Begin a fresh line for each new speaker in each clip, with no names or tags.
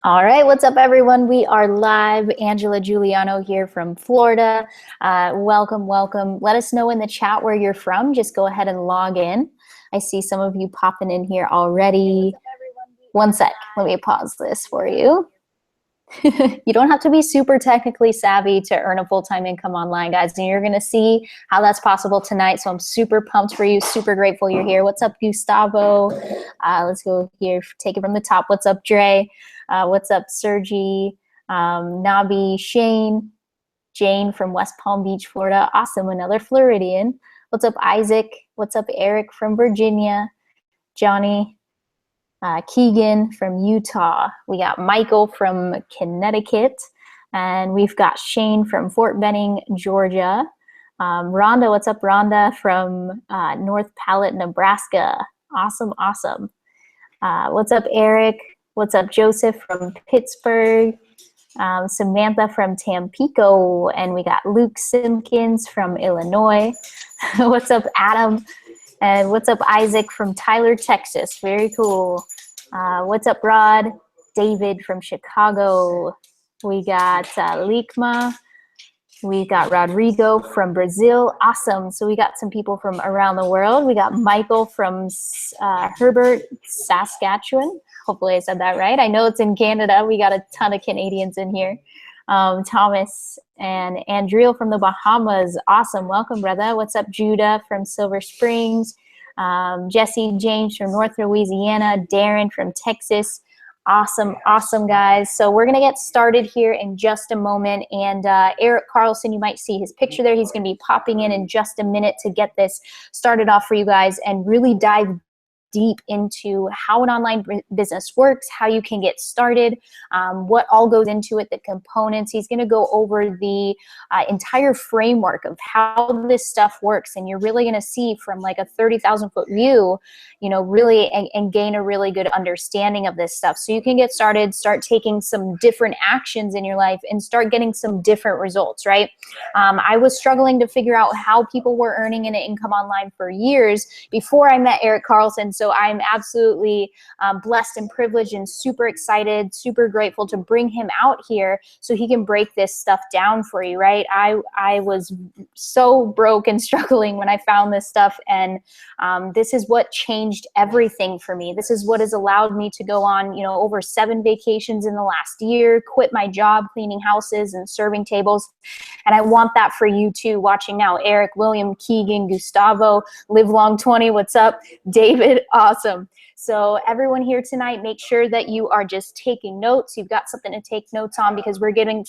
All right, what's up, everyone? We are live. Angela Giuliano here from Florida. Welcome. Let us know in the chat where you're from. Just go ahead and log in. I see some of you popping in here already. One sec. Let me pause this for you. You don't have to be super technically savvy to earn a full-time income online, guys, and you're going to see how that's possible tonight. So I'm super pumped for you, super grateful you're here. What's up, Gustavo? Let's go here, take it from the top. What's up, Dre? What's up, Sergi? Nabi, Shane, Jane from West Palm Beach, Florida. Awesome, another Floridian. What's up, Isaac? What's up, Eric from Virginia? Johnny? Keegan from Utah. We got Michael from Connecticut. And we've got Shane from Fort Benning, Georgia. Rhonda, what's up, Rhonda from North Pallet, Nebraska. Awesome. What's up, Eric? What's up, Joseph from Pittsburgh? Samantha from Tampico. And we got Luke Simpkins from Illinois. What's up, Adam? And what's up, Isaac from Tyler, Texas? Very cool. What's up, Rod? David from Chicago. We got Likma. We got Rodrigo from Brazil. Awesome. So we got some people from around the world. We got Michael from Herbert, Saskatchewan. Hopefully I said that right. I know it's in Canada. We got a ton of Canadians in here. Thomas and Andrew from the Bahamas. Awesome. Welcome, brother. What's up, Judah from Silver Springs? Jesse James from North Louisiana. Darren from Texas. Awesome, guys. So we're going to get started here in just a moment. And Eric Carlson, you might see his picture there. He's going to be popping in just a minute to get this started off for you guys and really dive deep into how an online business works, how you can get started, what all goes into it, the components. He's going to go over the entire framework of how this stuff works, and you're really going to see from like a 30,000 foot view, you know, really and gain a really good understanding of this stuff, so you can get started, start taking some different actions in your life, and start getting some different results. Right? I was struggling to figure out how people were earning an income online for years before I met Eric Carlson. So I'm absolutely blessed and privileged and super excited, super grateful to bring him out here so he can break this stuff down for you, right? I was so broke and struggling when I found this stuff, and this is what changed everything for me. This is what has allowed me to go on, you know, over 7 vacations in the last year, quit my job cleaning houses and serving tables, and I want that for you too, watching now. Eric, William, Keegan, Gustavo, Live Long 20, what's up? David, awesome. So everyone here tonight, make sure that you are just taking notes. You've got something to take notes on, because we're giving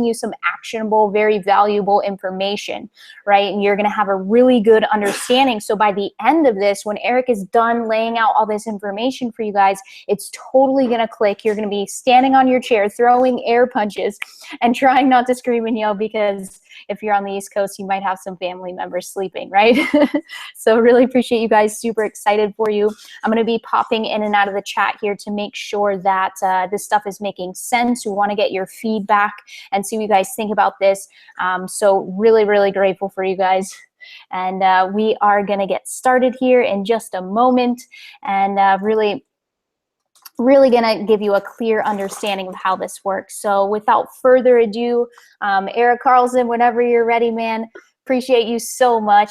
you some actionable, very valuable information, right? And you're going to have a really good understanding. So by the end of this, when Eric is done laying out all this information for you guys, it's totally going to click. You're going to be standing on your chair, throwing air punches and trying not to scream and yell, because if you're on the East Coast, you might have some family members sleeping, right? So really appreciate you guys. Super excited for you. I'm going to be popping in and out of the chat here to make sure that this stuff is making sense. We want to get your feedback and see what you guys think about this. So really grateful for you guys. And we are going to get started here in just a moment, and really going to give you a clear understanding of how this works. So without further ado, Eric Carlson, whenever you're ready, man, appreciate you so much.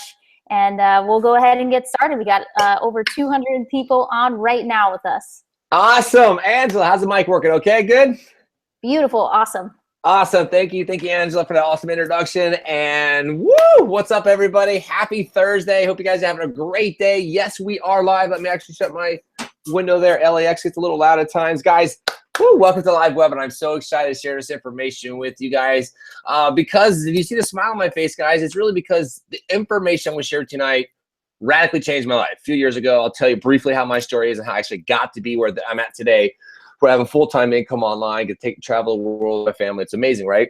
And we'll go ahead and get started. We got over 200 people on right now with us.
Awesome. Angela, how's the mic working? Okay, good?
Beautiful. Awesome.
Awesome. Thank you, Angela, for that awesome introduction. And woo, what's up, everybody? Happy Thursday. Hope you guys are having a great day. Yes, we are live. Let me actually shut my window there. LAX gets a little loud at times. Guys, woo, welcome to the live webinar. I'm so excited to share this information with you guys, because if you see the smile on my face, guys, it's really because the information I'm going to share tonight radically changed my life. A few years ago, I'll tell you briefly how my story is and how I actually got to be where I'm at today, where I have a full-time income online, get to travel the world with my family. It's amazing, right?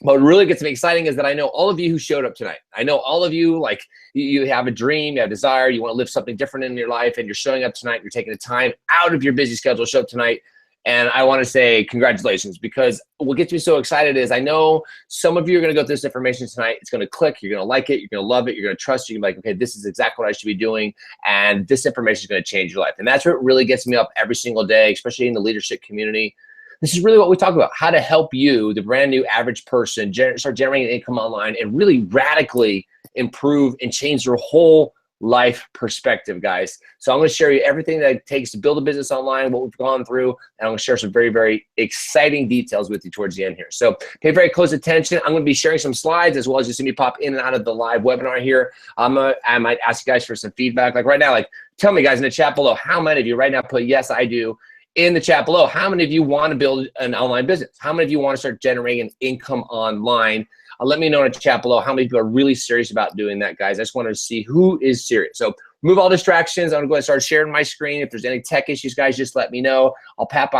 But what really gets me exciting is that I know all of you who showed up tonight. I know all of you, like, you have a dream, you have a desire, you want to live something different in your life, and you're showing up tonight. You're taking the time out of your busy schedule to show up tonight. And I want to say congratulations, because what gets me so excited is I know some of you are going to go through this information tonight. It's going to click. You're going to like it. You're going to love it. You're going to trust it. You're like, okay, this is exactly what I should be doing. And this information is going to change your life. And that's what really gets me up every single day, especially in the leadership community. This is really what we talk about, how to help you, the brand new average person, start generating income online and really radically improve and change your whole life perspective, guys. So I'm going to share you everything that it takes to build a business online, what we've gone through, and I'm going to share some very, very exciting details with you towards the end here. So pay very close attention. I'm going to be sharing some slides as well as you see me pop in and out of the live webinar here. I might ask you guys for some feedback. Like right now, like tell me guys in the chat below, how many of you right now put yes, I do in the chat below? How many of you want to build an online business? How many of you want to start generating an income online? Let me know in the chat below how many people are really serious about doing that, guys. I just want to see who is serious. So remove all distractions. I'm going to go ahead and start sharing my screen. If there's any tech issues, guys, just let me know. I'll pop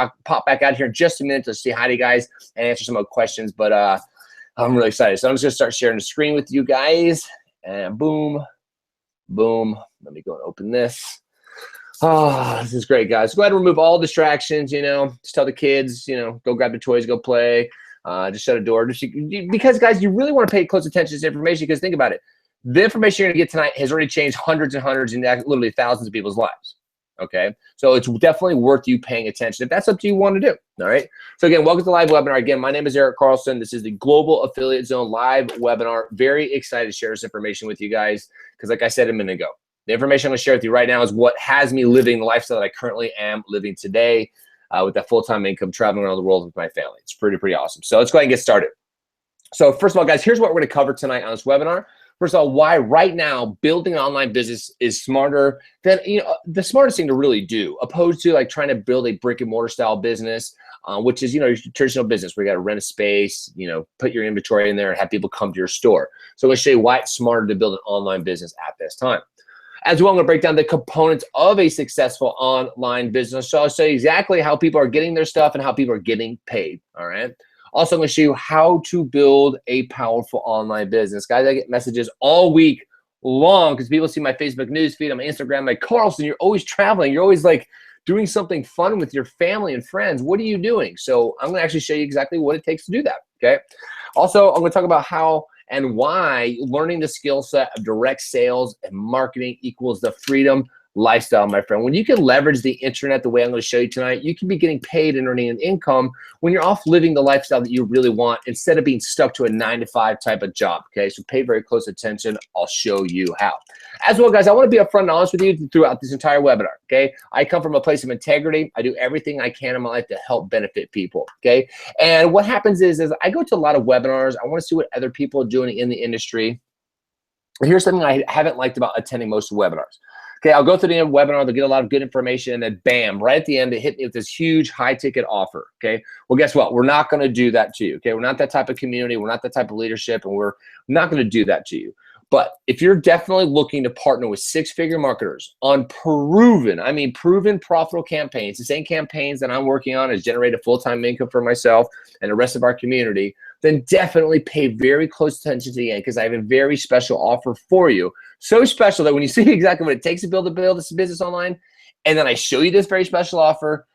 back out here in just a minute to say hi to you guys and answer some of the questions. But I'm really excited. So I'm just going to start sharing the screen with you guys. And boom, boom. Let me go and open this. Oh, this is great, guys. Go ahead and remove all distractions, just tell the kids, go grab the toys, go play. Just shut a door. Because, guys, you really want to pay close attention to this information because think about it. The information you're going to get tonight has already changed hundreds and hundreds and literally thousands of people's lives, okay? So it's definitely worth you paying attention if that's something you want to do, all right? So, again, welcome to the live webinar. Again, my name is Eric Carlson. This is the Global Affiliate Zone live webinar. Very excited to share this information with you guys because, like I said a minute ago, the information I'm going to share with you right now is what has me living the lifestyle that I currently am living today. With that full-time income, traveling around the world with my family. It's pretty awesome. So let's go ahead and get started. So first of all, guys, here's what we're going to cover tonight on this webinar. First of all, why right now building an online business is smarter than, the smartest thing to really do, opposed to like trying to build a brick and mortar style business, which is, your traditional business where you got to rent a space, put your inventory in there and have people come to your store. So I'm going to show you why it's smarter to build an online business at this time. As well, I'm going to break down the components of a successful online business. So I'll show you exactly how people are getting their stuff and how people are getting paid, all right? Also, I'm going to show you how to build a powerful online business. Guys, I get messages all week long because people see my Facebook news feed, on my Instagram, like, Carlson, you're always traveling. You're always like doing something fun with your family and friends. What are you doing? So I'm going to actually show you exactly what it takes to do that, okay? Also, I'm going to talk about how and why learning the skill set of direct sales and marketing equals the freedom lifestyle, my friend. When you can leverage the internet the way I'm going to show you tonight, you can be getting paid and earning an income when you're off living the lifestyle that you really want instead of being stuck to a 9-to-5 type of job, okay? So pay very close attention. I'll show you how. As well, guys, I want to be upfront and honest with you throughout this entire webinar, okay? I come from a place of integrity. I do everything I can in my life to help benefit people, okay? And what happens is I go to a lot of webinars. I want to see what other people are doing in the industry. And here's something I haven't liked about attending most webinars. Okay, I'll go through the webinar, they'll get a lot of good information, and then bam, right at the end, they hit me with this huge high-ticket offer, okay? Well, guess what? We're not gonna do that to you, okay? We're not that type of community, we're not that type of leadership, and we're not gonna do that to you. But if you're definitely looking to partner with six-figure marketers on proven, I mean proven profitable campaigns, the same campaigns that I'm working on has generated full-time income for myself and the rest of our community, then definitely pay very close attention to the end because I have a very special offer for you. So special that when you see exactly what it takes to build this business online, and then I show you this very special offer,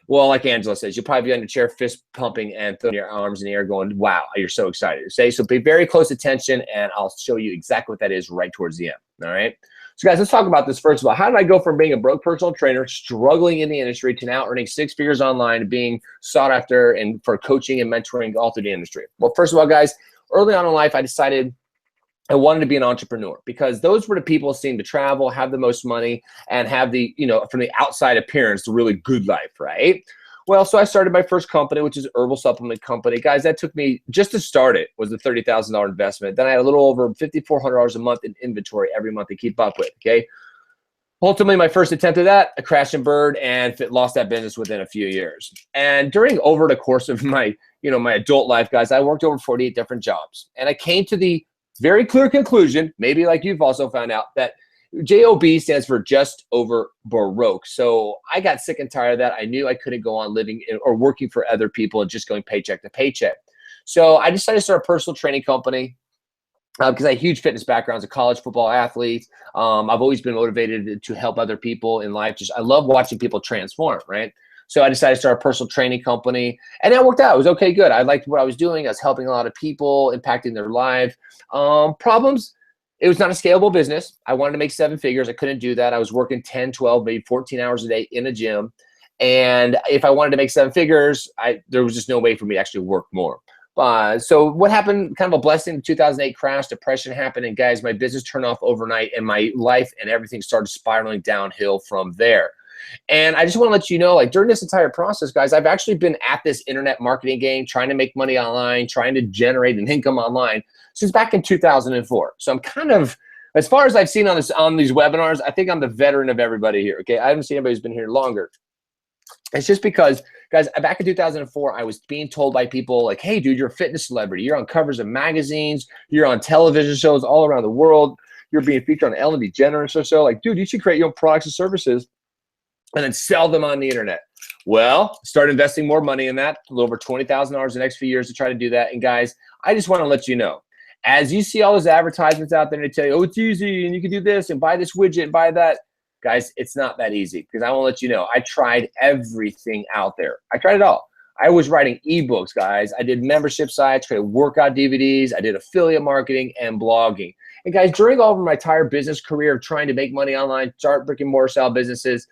well, like Angela says, you'll probably be on your chair fist pumping and throwing your arms in the air going, wow, you're so excited. So pay very close attention, and I'll show you exactly what that is right towards the end, all right? So guys, let's talk about this first of all. How did I go from being a broke personal trainer, struggling in the industry, to now earning 6 figures online, being sought after and for coaching and mentoring all through the industry? Well, first of all, guys, early on in life, I decided I wanted to be an entrepreneur because those were the people who seem to travel, have the most money, and have the, from the outside appearance, the really good life, right? Well, so I started my first company, which is an herbal supplement company. Guys, that took me, just to start it, was a $30,000 investment. Then I had a little over $5,400 a month in inventory every month to keep up with, okay? Ultimately, my first attempt at that, I crashed and burned and lost that business within a few years. And over the course of my, my adult life, guys, I worked over 48 different jobs. And I came to the very clear conclusion, maybe like you've also found out, that JOB stands for just over broke. So I got sick and tired of that. I knew I couldn't go on living or working for other people and just going paycheck to paycheck. So I decided to start a personal training company because I had a huge fitness background as a college football athlete. I've always been motivated to help other people in life. I love watching people transform, right? So I decided to start a personal training company, and that worked out. It was okay, good. I liked what I was doing. I was helping a lot of people, impacting their lives. Problems, it was not a scalable business. I wanted to make 7 figures. I couldn't do that. I was working 10, 12, maybe 14 hours a day in a gym. And if I wanted to make 7 figures, there was just no way for me to actually work more. So what happened, kind of a blessing, the 2008 crash, depression happened, and guys, my business turned off overnight, and my life and everything started spiraling downhill from there. And I just want to let you know, like, during this entire process, guys, I've actually been at this internet marketing game, trying to make money online, trying to generate an income online since back in 2004. So I'm kind of, as far as I've seen on these webinars, I think I'm the veteran of everybody here. Okay, I haven't seen anybody who's been here longer. It's just because, guys, back in 2004, I was being told by people like, hey, dude, you're a fitness celebrity. You're on covers of magazines. You're on television shows all around the world. You're being featured on Ellen DeGeneres or so. Like, dude, you should create your own products and services and then sell them on the internet. Well, start investing more money in that, a little over $20,000 in the next few years to try to do that. And guys, I just want to let you know, as you see all those advertisements out there and they tell you, oh, it's easy and you can do this and buy this widget and buy that, guys, it's not that easy, because I want to let you know, I tried everything out there. I tried it all. I was writing ebooks, guys. I did membership sites, created workout DVDs. I did affiliate marketing and blogging. And guys, during all of my entire business career of trying to make money online, start brick and mortar style businesses,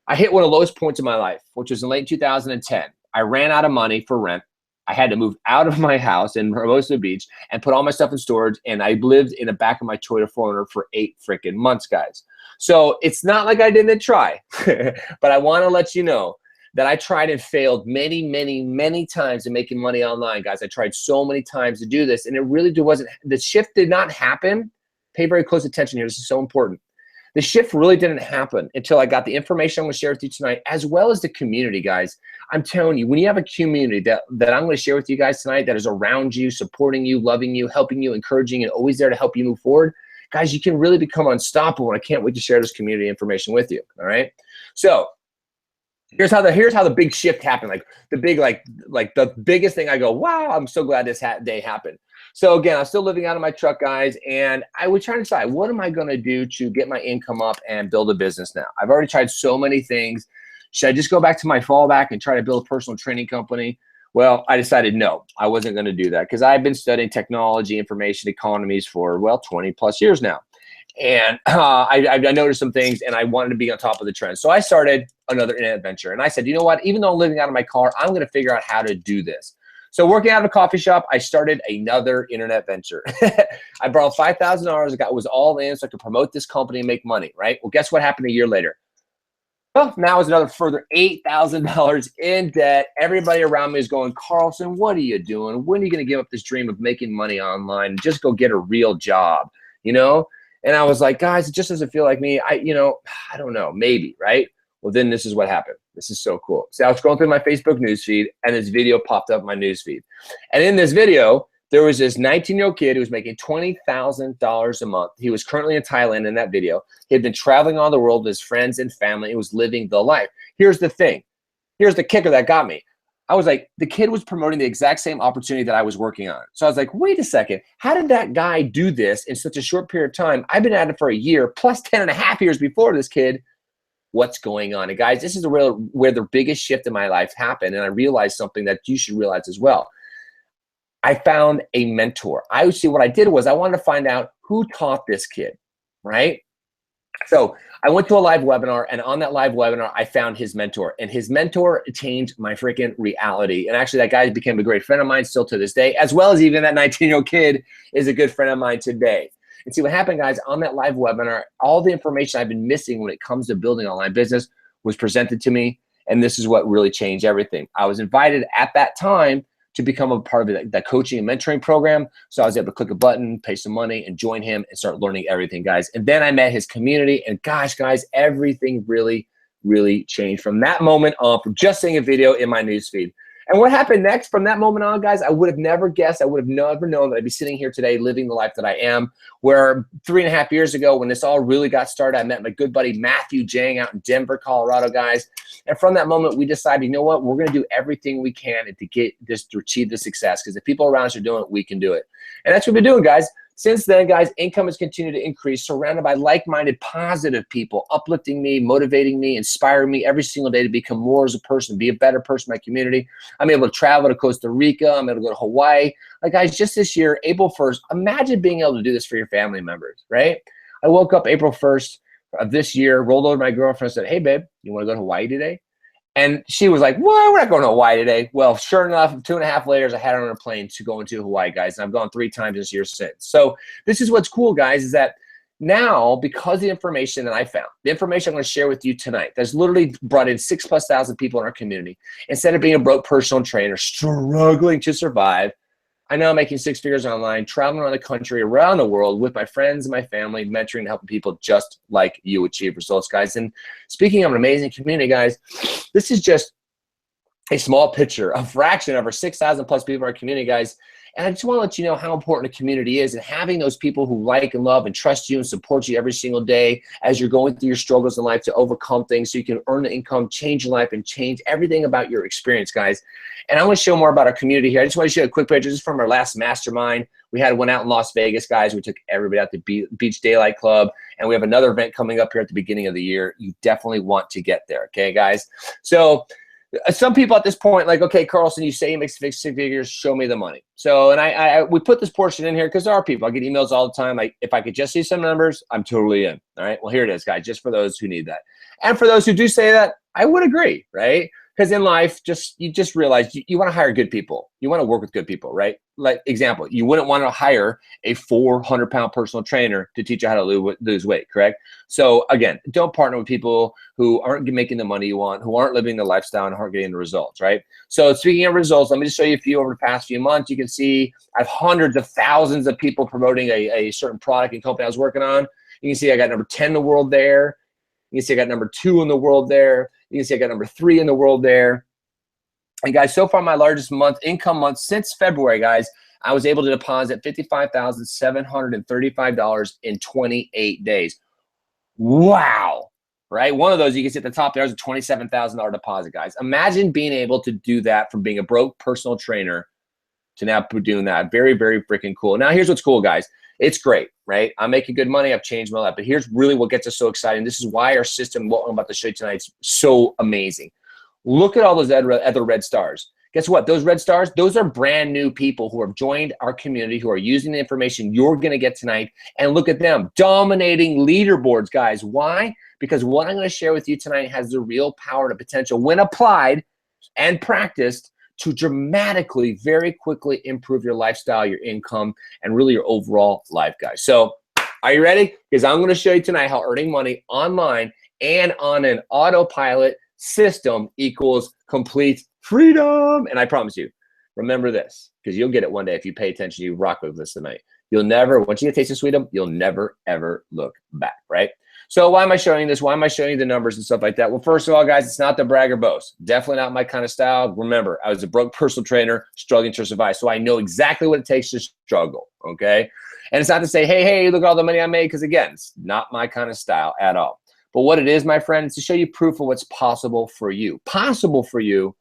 I hit one of the lowest points in my life, which was in late 2010. I ran out of money for rent. I had to move out of my house in Hermosa Beach and put all my stuff in storage, and I lived in the back of my Toyota 4Runner for 8 freaking months, guys. So it's not like I didn't try, but I want to let you know that I tried and failed many, many, many times in making money online, guys. I tried so many times to do this, and it really wasn't, the shift did not happen. Pay very close attention here. This is so important. The shift really didn't happen until I got the information I'm going to share with you tonight, as well as the community, guys. I'm telling you, when you have a community that I'm going to share with you guys tonight that is around you, supporting you, loving you, helping you, encouraging, and always there to help you move forward, guys, you can really become unstoppable. And I can't wait to share this community information with you. All right. So here's how the big shift happened. Like the big, like the biggest thing, I go, wow, I'm so glad this day happened. So again, I'm still living out of my truck, guys, and I was trying to decide, what am I going to do to get my income up and build a business now? I've already tried so many things. Should I just go back to my fallback and try to build a personal training company? Well, I decided no, I wasn't going to do that, because I've been studying technology, information economies for, well, 20 plus years now. And I noticed some things, and I wanted to be on top of the trend. So I started another internet venture, and I said, you know what, even though I'm living out of my car, I'm going to figure out how to do this. So working out of a coffee shop, I started another internet venture. I borrowed $5,000. I was all in so I could promote this company and make money, right? Well, guess what happened a year later? Well, now it's another further $8,000 in debt. Everybody around me is going, Carlson, what are you doing? When are you going to give up this dream of making money online and just go get a real job, you know? And I was like, guys, it just doesn't feel like me. I don't know, maybe, right? Well, then this is what happened. This is so cool. So I was scrolling through my Facebook newsfeed, and this video popped up in my newsfeed. And in this video, there was this 19-year-old kid who was making $20,000 a month. He was currently in Thailand in that video. He had been traveling all the world with his friends and family. He was living the life. Here's the thing. Here's the kicker that got me. I was like, the kid was promoting the exact same opportunity that I was working on. So I was like, wait a second. How did that guy do this in such a short period of time? I've been at it for a year, plus 10 and a half years before this kid. What's going on? And guys, this is where the biggest shift in my life happened. And I realized something that you should realize as well. I found a mentor. What I did was I wanted to find out who taught this kid, right? So I went to a live webinar, and on that live webinar, I found his mentor, and his mentor changed my freaking reality. And actually that guy became a great friend of mine still to this day, as well as even that 19-year-old kid is a good friend of mine today. And see what happened, guys, on that live webinar, all the information I've been missing when it comes to building an online business was presented to me. And this is what really changed everything. I was invited at that time to become a part of that coaching and mentoring program. So I was able to click a button, pay some money, and join him and start learning everything, guys. And then I met his community, and gosh, guys, everything really, really changed from that moment on, from just seeing a video in my newsfeed. And what happened next from that moment on, guys, I would have never guessed. I would have never known that I'd be sitting here today living the life that I am, where 3.5 years ago when this all really got started, I met my good buddy Matthew Jang out in Denver, Colorado, guys. And from that moment, we decided, you know what, we're going to do everything we can to achieve the success, because if people around us are doing it, we can do it. And that's what we've been doing, guys. Since then, guys, income has continued to increase, surrounded by like-minded, positive people, uplifting me, motivating me, inspiring me every single day to become more as a person, be a better person in my community. I'm able to travel to Costa Rica. I'm able to go to Hawaii. Like, guys, just this year, April 1st, imagine being able to do this for your family members, right? I woke up April 1st of this year, rolled over to my girlfriend and said, hey, babe, you want to go to Hawaii today? And she was like, "What? We're not going to Hawaii today." Well, sure enough, 2.5 layers, I had her on a plane to go into Hawaii, guys. And I've gone 3 times this year since. So this is what's cool, guys, is that now, because of the information that I found, the information I'm going to share with you tonight, that's literally brought in 6,000+ people in our community. Instead of being a broke personal trainer, struggling to survive, I know I'm making 6 figures online, traveling around the country, around the world with my friends and my family, mentoring and helping people just like you achieve results, guys. And speaking of an amazing community, guys, this is just a small picture, a fraction of our 6,000+ people in our community, guys. And I just want to let you know how important a community is, and having those people who like and love and trust you and support you every single day as you're going through your struggles in life to overcome things so you can earn the income, change your life, and change everything about your experience, guys. And I want to show more about our community here. I just want to show you a quick picture. This is from our last mastermind. We had one out in Las Vegas, guys. We took everybody out to Beach Daylight Club, and we have another event coming up here at the beginning of the year. You definitely want to get there, okay, guys? So some people at this point, like, okay, Carlson, you say you make 6 figures, show me the money. So, and we put this portion in here because there are people, I get emails all the time, like, if I could just see some numbers, I'm totally in. All right, well, here it is, guys, just for those who need that. And for those who do say that, I would agree, right? Because in life, you just realize you want to hire good people. You want to work with good people, right? Like, example, you wouldn't want to hire a 400-pound personal trainer to teach you how to lose weight, correct? So again, don't partner with people who aren't making the money you want, who aren't living the lifestyle and aren't getting the results, right? So speaking of results, let me just show you a few over the past few months. You can see I have hundreds of thousands of people promoting a certain product and company I was working on. You can see I got number 10 in the world there. You can see I got number 2 in the world there. You can see I got number 3 in the world there. And guys, so far my largest income month since February, guys, I was able to deposit $55,735 in 28 days. Wow, right? One of those, you can see at the top there is a $27,000 deposit, guys. Imagine being able to do that from being a broke personal trainer to now doing that. Very, very freaking cool. Now, here's what's cool, guys. It's great, right? I'm making good money. I've changed my life. But here's really what gets us so excited. This is why our system, what I'm about to show you tonight, is so amazing. Look at all those other red stars. Guess what? Those red stars, those are brand new people who have joined our community, who are using the information you're going to get tonight. And look at them, dominating leaderboards, guys. Why? Because what I'm going to share with you tonight has the real power and potential, when applied and practiced, to dramatically, very quickly improve your lifestyle, your income, and really your overall life, guys. So are you ready? Because I'm going to show you tonight how earning money online and on an autopilot system equals complete freedom. And I promise you, remember this, because you'll get it one day if you pay attention, you rock with this tonight. You'll never, once you get a taste of freedom, you'll never, ever look back, right? So why am I showing this? Why am I showing you the numbers and stuff like that? Well, first of all, guys, it's not the brag or boast. Definitely not my kind of style. Remember, I was a broke personal trainer struggling to survive, so I know exactly what it takes to struggle, okay? And it's not to say, hey, look at all the money I made, because again, it's not my kind of style at all. But what it is, my friend, is to show you proof of what's possible for you. Possible for you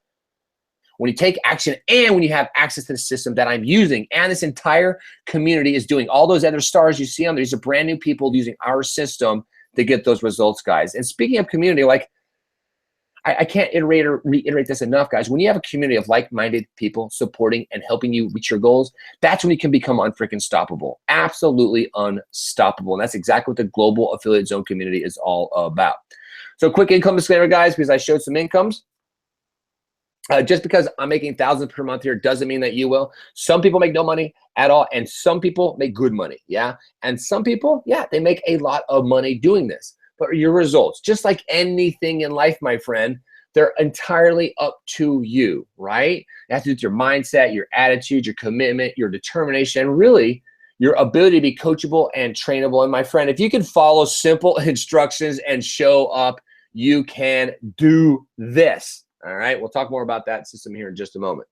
when you take action and when you have access to the system that I'm using, and this entire community is doing. All those other stars you see on there, these are brand new people using our system to get those results, guys. And speaking of community, like, I can't reiterate this enough, guys. When you have a community of like-minded people supporting and helping you reach your goals, that's when you can become unfreaking stoppable. Absolutely unstoppable. And that's exactly what the Global Affiliate Zone community is all about. So quick income disclaimer, guys, because I showed some incomes. Just because I'm making thousands per month here doesn't mean that you will. Some people make no money at all, and some people make good money, yeah? And some people, yeah, they make a lot of money doing this. But your results, just like anything in life, my friend, they're entirely up to you, right? It has to do with your mindset, your attitude, your commitment, your determination, and really your ability to be coachable and trainable. And my friend, if you can follow simple instructions and show up, you can do this. All right, we'll talk more about that system here in just a moment.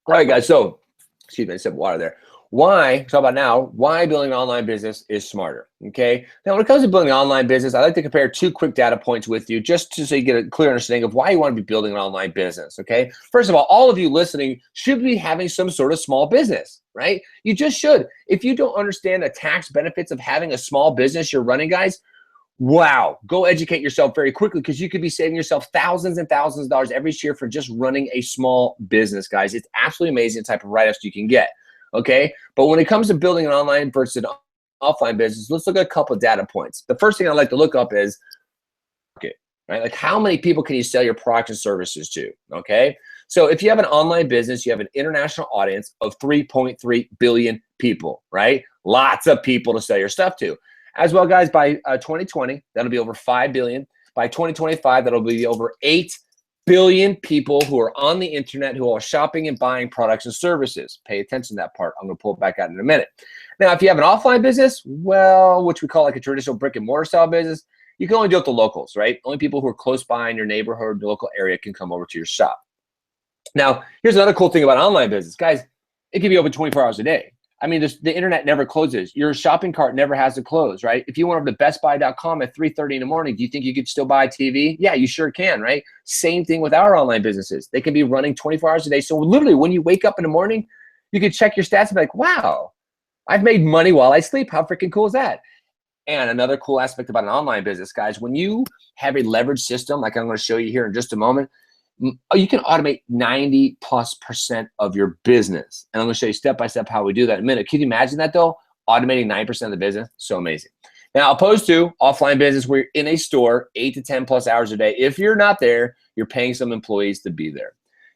All right, guys, so, excuse me, I said water there. Why, talk about now, why building an online business is smarter, okay? Now, when it comes to building an online business, I like to compare 2 quick data points with you just so you get a clear understanding of why you want to be building an online business, okay? First of all of you listening should be having some sort of small business, right? You just should. If you don't understand the tax benefits of having a small business you're running, guys, wow, go educate yourself very quickly, because you could be saving yourself thousands and thousands of dollars every year for just running a small business, guys. It's absolutely amazing the type of write-ups you can get, okay? But when it comes to building an online versus an offline business, let's look at a couple of data points. The first thing I like to look up is market. right? Like how many people can you sell your products and services to, okay? So if you have an online business, you have an international audience of 3.3 billion people, right? Lots of people to sell your stuff to. As well, guys, by 2020, that'll be over 5 billion. By 2025, that'll be over 8 billion people who are on the internet who are shopping and buying products and services. Pay attention to that part. I'm going to pull it back out in a minute. Now, if you have an offline business, well, which we call like a traditional brick and mortar style business, you can only deal with the locals, right? Only people who are close by in your neighborhood, the local area can come over to your shop. Now, here's another cool thing about online business. Guys, it can be open 24 hours a day. I mean, the internet never closes. Your shopping cart never has to close, right? If you went over to bestbuy.com at 3:30 in the morning, do you think you could still buy a TV? Yeah, you sure can, right? Same thing with our online businesses. They can be running 24 hours a day. So literally, when you wake up in the morning, you can check your stats and be like, wow, I've made money while I sleep. How freaking cool is that? And another cool aspect about an online business, guys, when you have a leverage system, like I'm going to show you here in just a moment, you can automate 90+% of your business. And I'm going to show you step by step how we do that in a minute. Can you imagine that though? Automating 9% of the business? So amazing. Now, opposed to offline business where you're in a store 8 to 10 plus hours a day. If you're not there, you're paying some employees to be there.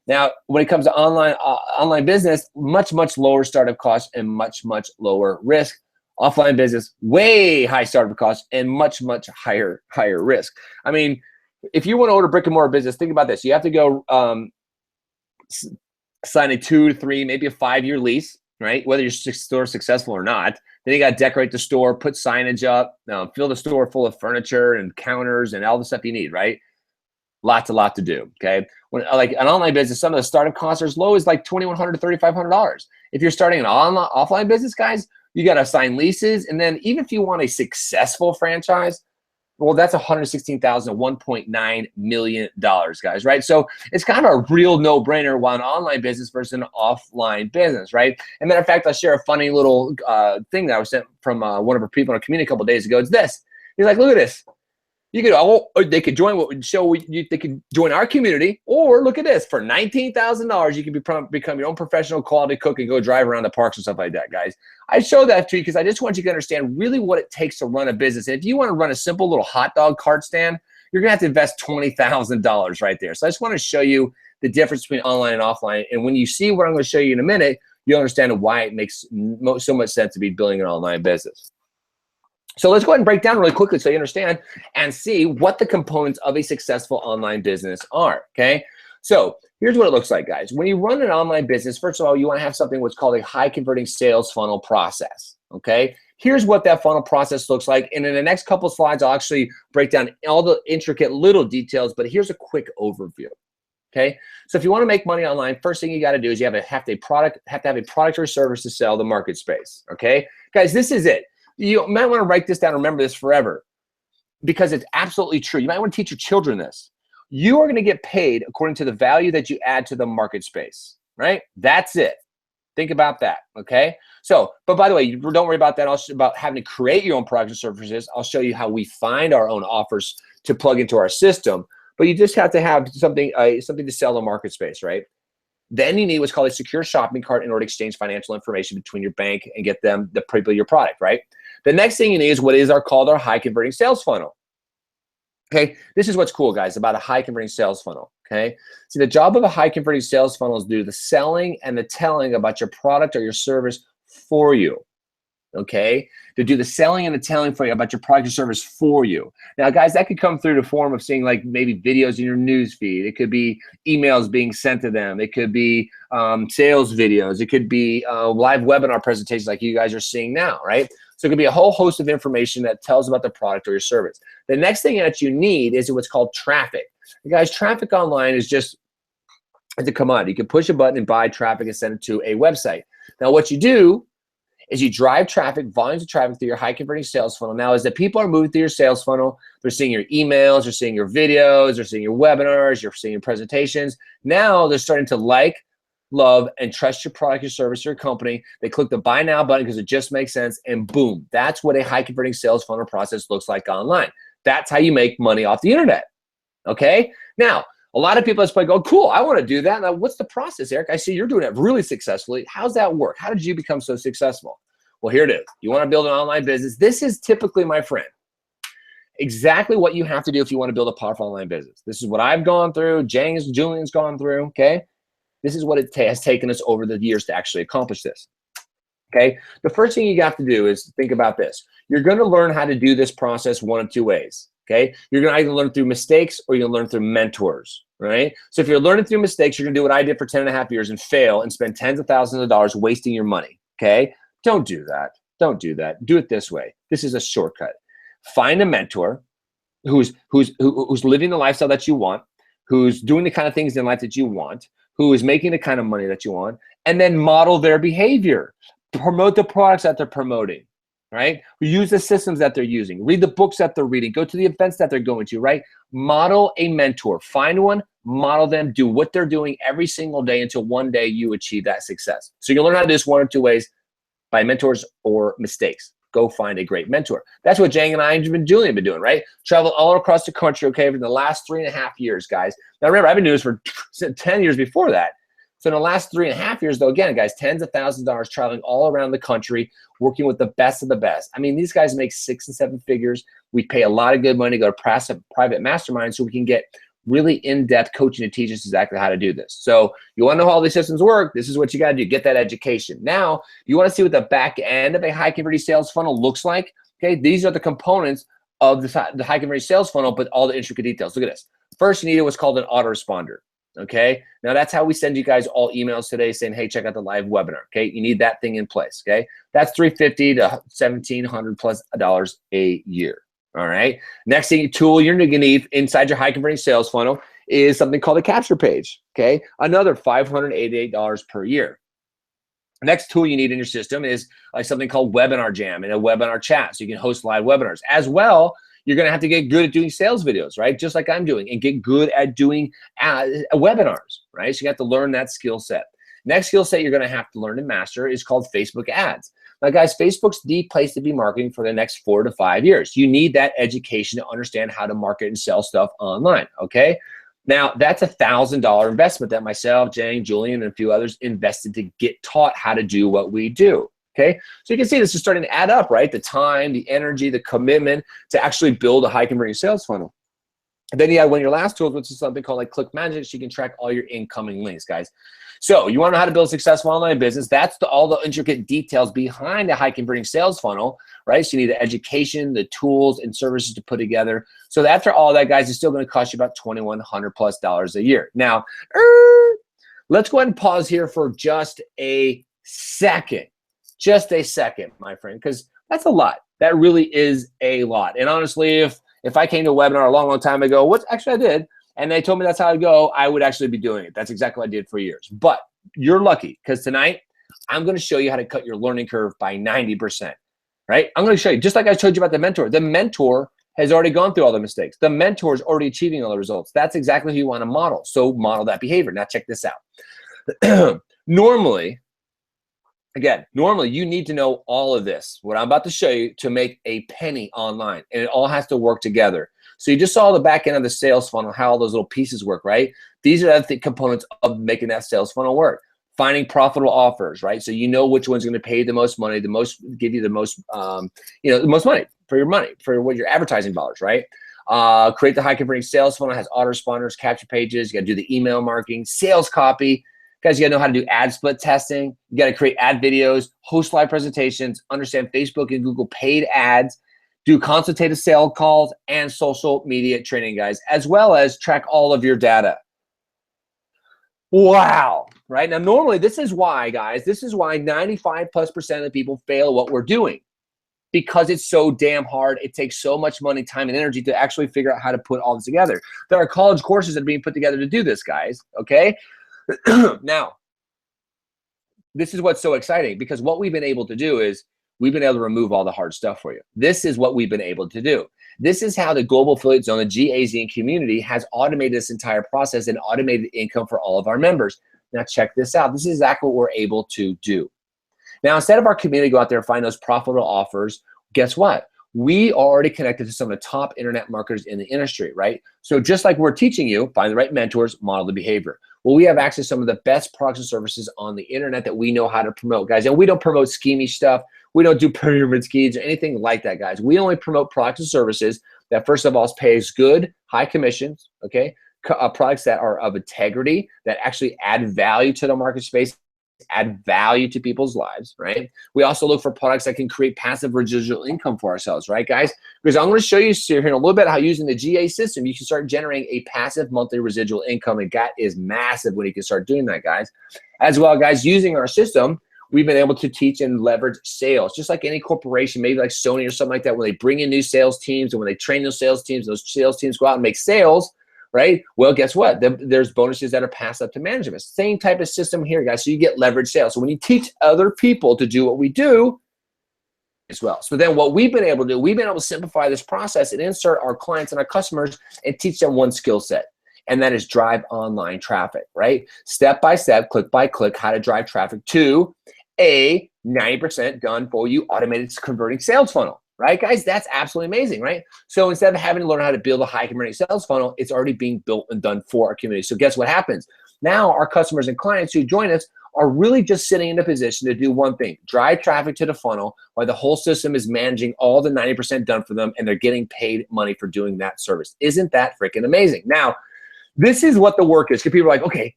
Now, when it comes to online business, much lower startup costs and much lower risk. Offline business, way high startup costs and much higher risk. I mean, if you want to order brick and mortar business, think about this. You have to go sign a 2 to 3, maybe a 5-year lease, right? Whether your store is successful or not. Then you got to decorate the store, put signage up, fill the store full of furniture and counters and all the stuff you need, right? A lot to do, okay? When like an online business, some of the startup costs are as low as like $2,100 to $3,500. If you're starting an offline business, guys, you got to sign leases. And then even if you want a successful franchise, well, that's $116,000, $1.9 million, guys, right? So it's kind of a real no-brainer while an online business versus an offline business, right? And matter of fact, I'll share a funny little thing that I was sent from one of our people in our community a couple of days ago. It's this. He's like, look at this. You could, they could join they could join our community, or look at this, for $19,000, you can become your own professional quality cook and go drive around the parks and stuff like that, guys. I show that to you because I just want you to understand really what it takes to run a business. And if you want to run a simple little hot dog cart stand, you're gonna have to invest $20,000 right there. So I just want to show you the difference between online and offline. And when you see what I'm going to show you in a minute, you'll understand why it makes so much sense to be building an online business. So let's go ahead and break down really quickly so you understand and see what the components of a successful online business are, okay? So here's what it looks like, guys. When you run an online business, first of all, you want to have something what's called a high converting sales funnel process, okay? Here's what that funnel process looks like. And in the next couple of slides, I'll actually break down all the intricate little details, but here's a quick overview, okay? So if you want to make money online, first thing you got to do is you have to have a product or service to sell the market space, okay? Guys, this is it. You might want to write this down, remember this forever, because it's absolutely true. You might want to teach your children this. You are going to get paid according to the value that you add to the market space, right? That's it. Think about that, okay? So, but by the way, don't worry about that. About having to create your own products and services. I'll show you how we find our own offers to plug into our system. But you just have to have something to sell the market space, right? Then you need what's called a secure shopping cart in order to exchange financial information between your bank and get them the people your product, right? The next thing you need is what is called our high converting sales funnel. Okay, this is what's cool, guys, about a high converting sales funnel. Okay, see, the job of a high converting sales funnel is to do the selling and the telling about your product or your service for you. Okay, to do the selling and the telling for you about your product or service for you. Now, guys, that could come through the form of seeing like maybe videos in your news feed. It could be emails being sent to them. It could be sales videos. It could be live webinar presentations like you guys are seeing now, right? So it could be a whole host of information that tells about the product or your service. The next thing that you need is what's called traffic. And guys, traffic online is just it's a commodity. You can push a button and buy traffic and send it to a website. Now, what you do is you drive traffic, volumes of traffic through your high converting sales funnel. Now, as the people are moving through your sales funnel, they're seeing your emails, they're seeing your videos, they're seeing your webinars, you're seeing your presentations. Now they're starting to like, love, and trust your product, your service, your company. They click the buy now button because it just makes sense, and boom, that's what a high converting sales funnel process looks like online. That's how you make money off the internet, okay? Now, a lot of people just go, cool, I want to do that. Now, what's the process, Eric? I see you're doing it really successfully. How's that work? How did you become so successful? Well, here it is. You want to build an online business. This is typically, my friend, exactly what you have to do if you want to build a powerful online business. This is what I've gone through. Julian's gone through, okay? This is what it has taken us over the years to actually accomplish this, okay? The first thing you have to do is think about this. You're going to learn how to do this process one of two ways, okay? You're going to either learn through mistakes or you're going to learn through mentors, right? So if you're learning through mistakes, you're going to do what I did for 10 and a half years and fail and spend tens of thousands of dollars wasting your money, okay? Don't do that. Don't do that. Do it this way. This is a shortcut. Find a mentor who's living the lifestyle that you want, who's doing the kind of things in life that you want, who is making the kind of money that you want, and then model their behavior. Promote the products that they're promoting, right? Use the systems that they're using. Read the books that they're reading. Go to the events that they're going to, right? Model a mentor. Find one, model them, do what they're doing every single day until one day you achieve that success. So you'll learn how to do this one or two ways, by mentors or mistakes. Go find a great mentor. That's what Jang and I and Julian have been doing, right? Travel all across the country, okay, for the last 3.5 years, guys. Now remember, I've been doing this for 10 years before that. So in the last 3.5 years, though, again, guys, tens of thousands of dollars traveling all around the country, working with the best of the best. I mean, these guys make 6 and 7 figures. We pay a lot of good money to go to private masterminds so we can get really in-depth coaching to teach us exactly how to do this. So you want to know how all these systems work, this is what you got to do. Get that education. Now, you want to see what the back end of a high converting sales funnel looks like. Okay, these are the components of the high converting sales funnel, but all the intricate details. Look at this. First, you need what's called an autoresponder. Okay, now that's how we send you guys all emails today saying, hey, check out the live webinar. Okay, you need that thing in place. Okay, that's $350 to $1,700 plus dollars a year. All right. Next thing tool you're going to need inside your high converting sales funnel is something called a capture page. Okay. Another $588 per year. Next tool you need in your system is something called Webinar Jam and a webinar chat. So you can host live webinars as well. You're going to have to get good at doing sales videos, right? Just like I'm doing, and get good at doing webinars, right? So you have to learn that skill set. Next skill set you're going to have to learn and master is called Facebook ads. Now, guys, Facebook's the place to be marketing for the next 4 to 5 years. You need that education to understand how to market and sell stuff online, okay? Now, that's a $1,000 investment that myself, Jane, Julian, and a few others invested to get taught how to do what we do, okay? So you can see this is starting to add up, right? The time, the energy, the commitment to actually build a high-converting sales funnel. And then you have one of your last tools, which is something called like Click Magic, so you can track all your incoming links, guys. So you want to know how to build a successful online business. That's all the intricate details behind a high converting sales funnel, right? So you need the education, the tools, and services to put together. So after all that, guys, it's still going to cost you about $2,100 plus a year. Now, let's go ahead and pause here for just a second. Just a second, my friend, because that's a lot. That really is a lot. And honestly, if I came to a webinar a long, long time ago, which actually I did, and they told me that's how I go, I would actually be doing it. That's exactly what I did for years. But you're lucky because tonight I'm going to show you how to cut your learning curve by 90%, right? I'm going to show you, just like I told you about the mentor. The mentor has already gone through all the mistakes. The mentor is already achieving all the results. That's exactly who you want to model. So model that behavior. Now check this out. Normally you need to know all of this, what I'm about to show you, to make a penny online. And it all has to work together. So you just saw the back end of the sales funnel, how all those little pieces work, right? These are the components of making that sales funnel work. Finding profitable offers, right? So you know which one's going to pay the most money, give you the most, the most money, for what your advertising dollars, right? Create the high converting sales funnel, has autoresponders, capture pages. You got to do the email marketing, sales copy. Guys, you got to know how to do ad split testing. You got to create ad videos, host live presentations, understand Facebook and Google paid ads, do consultative sales calls, and social media training, guys, as well as track all of your data. Wow, right? Now, normally, this is why, guys, 95+% of the people fail what we're doing, because it's so damn hard. It takes so much money, time, and energy to actually figure out how to put all this together. There are college courses that are being put together to do this, guys, okay? Now, this is what's so exciting, because what we've been able to do is we've been able to remove all the hard stuff for you. This is what we've been able to do. This is how the Global Affiliate Zone, the GAZ community, has automated this entire process and automated income for all of our members. Now check this out. This is exactly what we're able to do. Now, instead of our community go out there and find those profitable offers, guess what? We are already connected to some of the top internet marketers in the industry, right? So just like we're teaching you, find the right mentors, model the behavior. Well, we have access to some of the best products and services on the internet that we know how to promote, guys. And we don't promote schemy stuff. We don't do pyramid schemes or anything like that, guys. We only promote products and services that first of all pays good, high commissions, okay? Products that are of integrity, that actually add value to the market space, add value to people's lives, right? We also look for products that can create passive residual income for ourselves, right, guys? Because I'm going to show you here in a little bit how using the GA system, you can start generating a passive monthly residual income, and that is massive when you can start doing that, guys. As well, guys, using our system, we've been able to teach and leverage sales, just like any corporation, maybe like Sony or something like that, when they bring in new sales teams and when they train those sales teams go out and make sales, right? Well, guess what? There's bonuses that are passed up to management. Same type of system here, guys. So you get leverage sales. So when you teach other people to do what we do as well. So then what we've been able to do, we've been able to simplify this process and insert our clients and our customers and teach them one skill set. And that is drive online traffic, right? Step by step, click by click, how to drive traffic to a 90% done for you automated converting sales funnel. Right, guys? That's absolutely amazing, right? So instead of having to learn how to build a high converting sales funnel, it's already being built and done for our community. So guess what happens? Now our customers and clients who join us are really just sitting in a position to do one thing, drive traffic to the funnel while the whole system is managing all the 90% done for them, and they're getting paid money for doing that service. Isn't that freaking amazing? Now, this is what the work is. Because people are like, okay,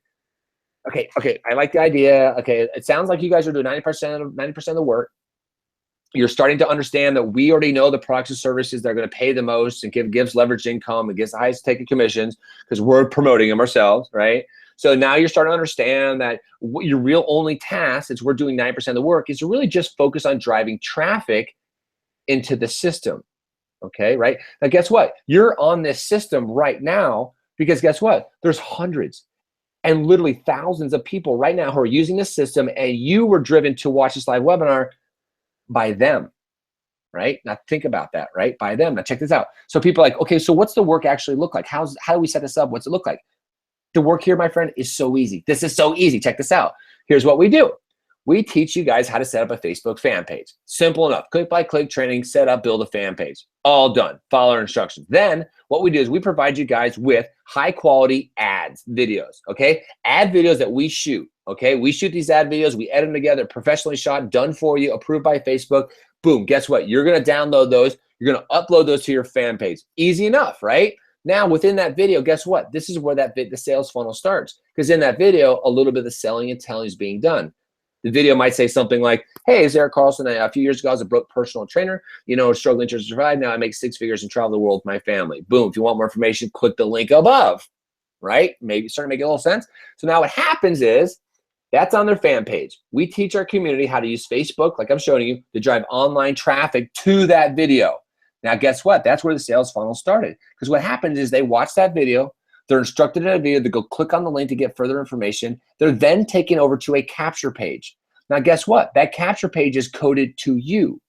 I like the idea. Okay, it sounds like you guys are doing 90% of the work. You're starting to understand that we already know the products and services that are going to pay the most and gives leveraged income and gives the highest taken commissions because we're promoting them ourselves, right? So now you're starting to understand that your real only task, since we're doing 90% of the work, is to really just focus on driving traffic into the system, okay, right? Now, guess what? You're on this system right now because guess what? There's hundreds and literally thousands of people right now who are using this system, and you were driven to watch this live webinar by them, right? Now think about that, right? By them. Now check this out. So people are like, okay, so what's the work actually look like? How do we set this up? What's it look like? The work here, my friend, is so easy. This is so easy. Check this out. Here's what we do. We teach you guys how to set up a Facebook fan page. Simple enough. Click by click training, set up, build a fan page. All done. Follow our instructions. Then what we do is we provide you guys with high quality ads, videos, okay? Ad videos that we shoot, okay? We shoot these ad videos, we edit them together, professionally shot, done for you, approved by Facebook. Boom, guess what? You're gonna download those. You're gonna upload those to your fan page. Easy enough, right? Now within that video, guess what? This is where the sales funnel starts. Because in that video, a little bit of the selling and telling is being done. The video might say something like, hey, it's Eric Carlson. A few years ago, I was a broke personal trainer, struggling to survive. Now I make 6 figures and travel the world with my family. Boom. If you want more information, click the link above, right? Maybe starting to make a little sense. So now what happens is that's on their fan page. We teach our community how to use Facebook, like I'm showing you, to drive online traffic to that video. Now, guess what? That's where the sales funnel started. Because what happens is they watch that video. They're instructed in a video to go click on the link to get further information. They're then taken over to a capture page. Now, guess what? That capture page is coded to you,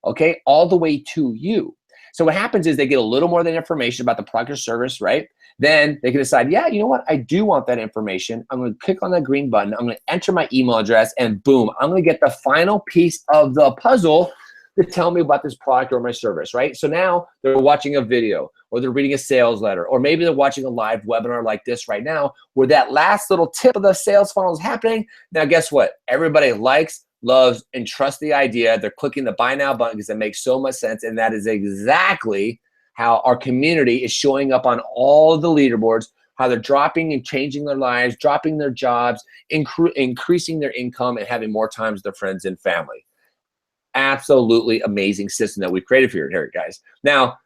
okay? All the way to you. So what happens is they get a little more than information about the product or service, right? Then they can decide, yeah, you know what? I do want that information. I'm going to click on that green button. I'm going to enter my email address, and boom, I'm going to get the final piece of the puzzle to tell me about this product or my service, right? So now they're watching a video, or they're reading a sales letter, or maybe they're watching a live webinar like this right now, where that last little tip of the sales funnel is happening. Now, guess what? Everybody likes, loves, and trusts the idea. They're clicking the buy now button because it makes so much sense, and that is exactly how our community is showing up on all of the leaderboards, how they're dropping and changing their lives, dropping their jobs, increasing their income, and having more time with their friends and family. Absolutely amazing system that we've created for you here, guys. Now,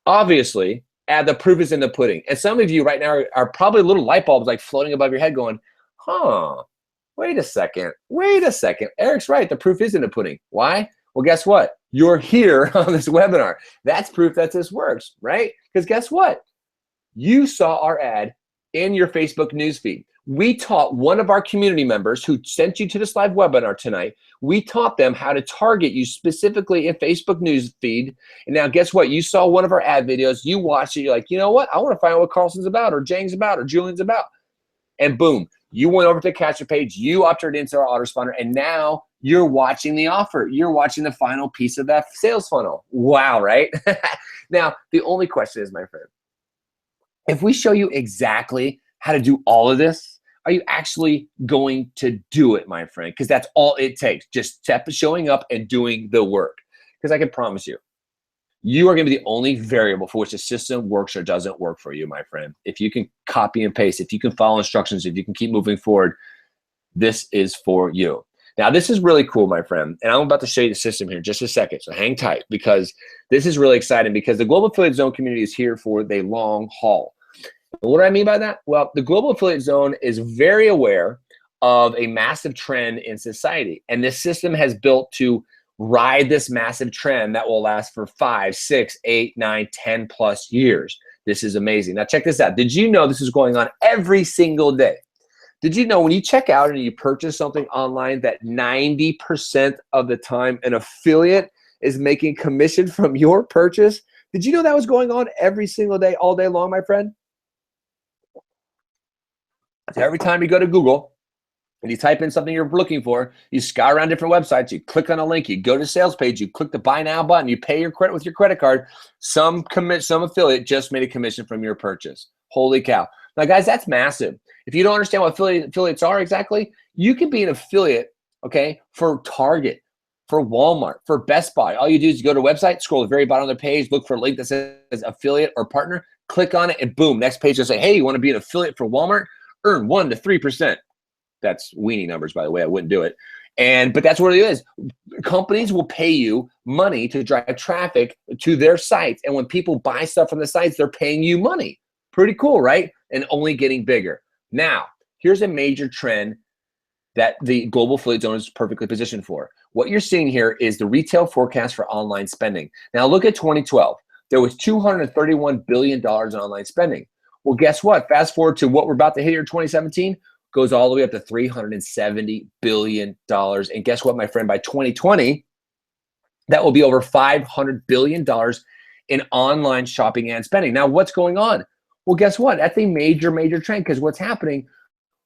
obviously, the proof is in the pudding. And some of you right now are probably little light bulbs like floating above your head going, wait a second. Eric's right, the proof is in the pudding. Why? Well, guess what? You're here on this webinar. That's proof that this works, right? Because guess what? You saw our ad in your Facebook newsfeed. We taught one of our community members who sent you to this live webinar tonight, we taught them how to target you specifically in Facebook news feed. And now guess what? You saw one of our ad videos, you watched it, you're like, you know what? I want to find out what Carlson's about, or Jang's about, or Julian's about. And boom, you went over to the capture page, you opted into our autoresponder, and now you're watching the offer. You're watching the final piece of that sales funnel. Wow, right? Now, the only question is, my friend, if we show you exactly how to do all of this, are you actually going to do it, my friend? Because that's all it takes. Just showing up and doing the work. Because I can promise you, You are going to be the only variable for which the system works or doesn't work for you, my friend. If you can copy and paste, if you can follow instructions, if you can keep moving forward, this is for you. Now, this is really cool, my friend, and I'm about to show you the system here in just a second, so hang tight, because this is really exciting, because the Global Affiliate Zone community is here for the long haul. What do I mean by that? Well, the Global Affiliate Zone is very aware of a massive trend in society, and this system has built to ride this massive trend that will last for 5, 6, 8, 9, 10 plus years. This is amazing. Now, check this out. Did you know this is going on every single day? Did you know when you check out and you purchase something online that 90% of the time an affiliate is making commission from your purchase? Did you know that was going on every single day, all day long, my friend? So every time you go to Google and you type in something you're looking for, you scour around different websites, you click on a link, you go to sales page, you click the buy now button, you pay your credit with your credit card, some affiliate just made a commission from your purchase. Holy cow. Now, guys, that's massive. If you don't understand what affiliates are exactly, you can be an affiliate, okay, for Target, for Walmart, for Best Buy. All you do is you go to a website, scroll to the very bottom of the page, look for a link that says affiliate or partner, click on it, and boom, next page will say, hey, you want to be an affiliate for Walmart? Earn 1 to 3%. That's weenie numbers, by the way. I wouldn't do it. But that's what it is. Companies will pay you money to drive traffic to their sites. And when people buy stuff from the sites, they're paying you money. Pretty cool, right? And only getting bigger. Now, here's a major trend that the Global Affiliate Zone is perfectly positioned for. What you're seeing here is the retail forecast for online spending. Now, look at 2012. There was $231 billion in online spending. Well, guess what? Fast forward to what we're about to hit here in 2017, goes all the way up to $370 billion. And guess what, my friend? By 2020, that will be over $500 billion in online shopping and spending. Now, what's going on? Well, guess what? That's a major, major trend, because what's happening,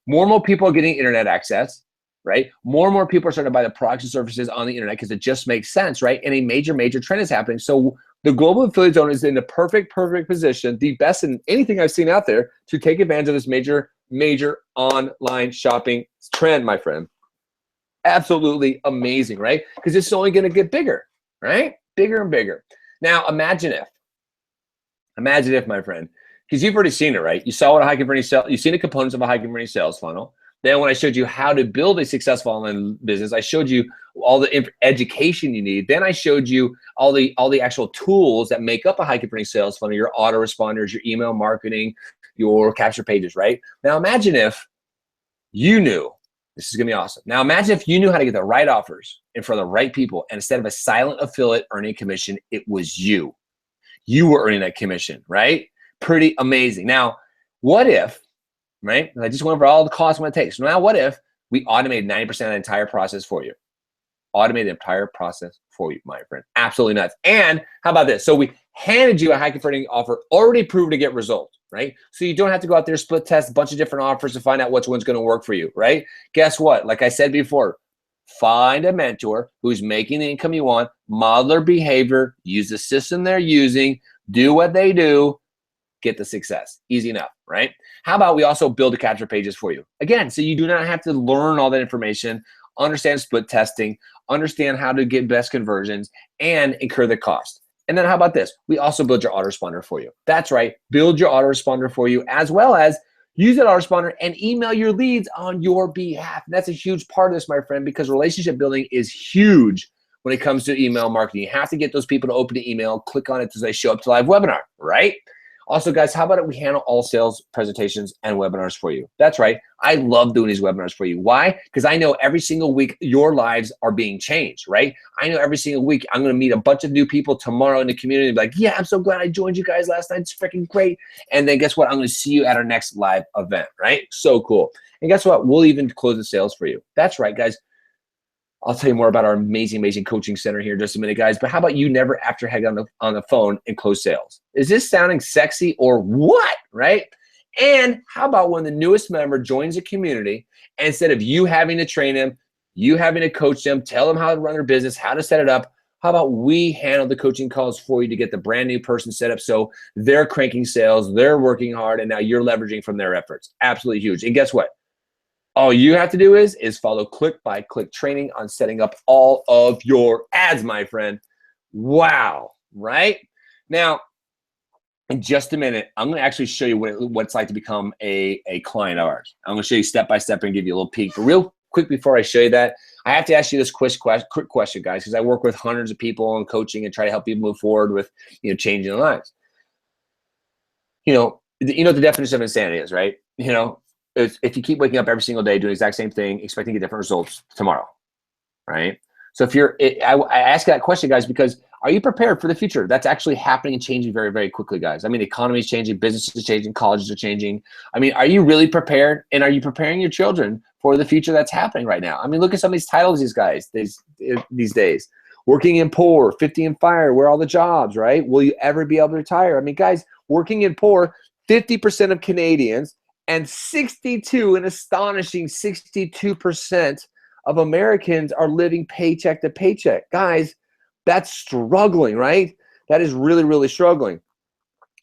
more and more people are getting internet access, right? More and more people are starting to buy the products and services on the internet because it just makes sense, right? And a major, major trend is happening. So the Global Affiliate Zone is in the perfect position, the best in anything I've seen out there, to take advantage of this major, major online shopping trend, my friend. Absolutely amazing, right? Because it's only going to get bigger, right? Bigger and bigger. Now, imagine if, my friend, because you've already seen it, right? You saw what a high converting sale, you've seen the components of a high converting sales funnel. Then when I showed you how to build a successful online business, I showed you all the education you need. Then I showed you all the actual tools that make up a high converting sales funnel, your autoresponders, your email marketing, your capture pages, right? Now imagine if you knew, this is gonna be awesome. Now imagine if you knew how to get the right offers in front of the right people, and instead of a silent affiliate earning commission, it was you. You were earning that commission, right? Pretty amazing. Now, what if, right? I just went over all the costs and what it takes. Now, what if we automated 90% of the entire process for you? Automate the entire process for you, my friend. Absolutely nuts. And how about this? So we handed you a high converting offer already proven to get results, right? So you don't have to go out there, split test a bunch of different offers to find out which one's going to work for you, right? Guess what? Like I said before, find a mentor who's making the income you want, model their behavior, use the system they're using, do what they do, get the success. Easy enough, right? How about we also build the capture pages for you? Again, so you do not have to learn all that information, understand split testing, understand how to get best conversions, and incur the cost. And then how about this? We also build your autoresponder for you. That's right, build your autoresponder for you, as well as use that autoresponder and email your leads on your behalf. And that's a huge part of this, my friend, because relationship building is huge when it comes to email marketing. You have to get those people to open the email, click on it as they show up to live webinar, right? Also, guys, how about it? We handle all sales presentations and webinars for you. That's right. I love doing these webinars for you. Why? Because I know every single week your lives are being changed, right? I know every single week I'm going to meet a bunch of new people tomorrow in the community and be like, yeah, I'm so glad I joined you guys last night. It's freaking great. And then guess what? I'm going to see you at our next live event, right? So cool. And guess what? We'll even close the sales for you. That's right, guys. I'll tell you more about our amazing, amazing coaching center here in just a minute, guys. But how about you never after hang on the phone and close sales? Is this sounding sexy or what, right? And how about when the newest member joins the community, and instead of you having to train them, you having to coach them, tell them how to run their business, how to set it up, how about we handle the coaching calls for you to get the brand new person set up so they're cranking sales, they're working hard, and now you're leveraging from their efforts. Absolutely huge. And guess what? All you have to do is follow click-by-click training on setting up all of your ads, my friend. Wow. right? Now, in just a minute, I'm going to actually show you what it's like to become a client of ours. I'm going to show you step by step and give you a little peek. But real quick before I show you that, I have to ask you this quick question, guys, because I work with hundreds of people on coaching and try to help people move forward with, changing their lives. The definition of insanity is, right? If you keep waking up every single day doing the exact same thing, expecting to get different results tomorrow, right? So I ask that question, guys, because are you prepared for the future? That's actually happening and changing very, very quickly, guys. I mean, the economy is changing, businesses are changing, colleges are changing. I mean, are you really prepared? And are you preparing your children for the future that's happening right now? I mean, look at some of these titles these guys these days. Working in poor, 50 and fire, where are all the jobs, right? Will you ever be able to retire? I mean, guys, working in poor, 50% of Canadians and an astonishing 62% of Americans are living paycheck to paycheck. Guys, that's struggling, right? That is really, really struggling.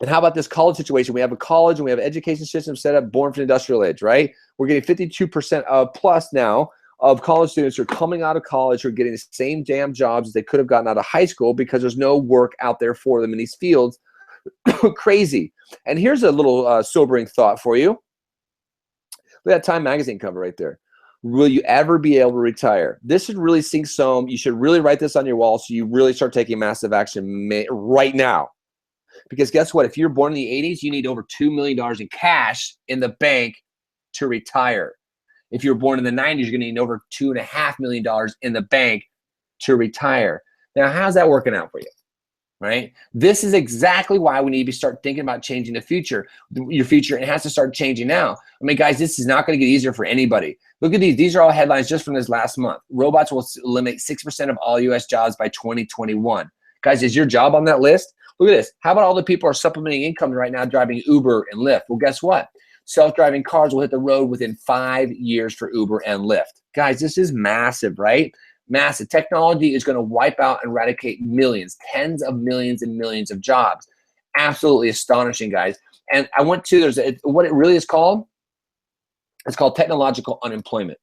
And how about this college situation? We have a college and we have an education system set up born from the industrial age, right? We're getting 52% of plus now of college students who are coming out of college who are getting the same damn jobs as they could have gotten out of high school because there's no work out there for them in these fields. Crazy. And here's a little sobering thought for you. Look at that Time magazine cover right there. Will you ever be able to retire? This should really sink some. You should really write this on your wall so you really start taking massive action right now. Because guess what? If you're born in the 80s, you need over $2 million in cash in the bank to retire. If you're born in the 90s, you're going to need over $2.5 million in the bank to retire. Now, how's that working out for you? Right? This is exactly why we need to start thinking about changing the future. Your future, it has to start changing now. I mean, guys, this is not going to get easier for anybody. Look at these. These are all headlines just from this last month. Robots will eliminate 6% of all U.S. jobs by 2021. Guys, is your job on that list? Look at this. How about all the people who are supplementing income right now driving Uber and Lyft? Well, guess what? Self-driving cars will hit the road within 5 years for Uber and Lyft. Guys, this is massive, right? Massive. Technology is going to wipe out and eradicate millions, tens of millions and millions of jobs. Absolutely astonishing, guys. And I went to, what it really is called, it's called technological unemployment,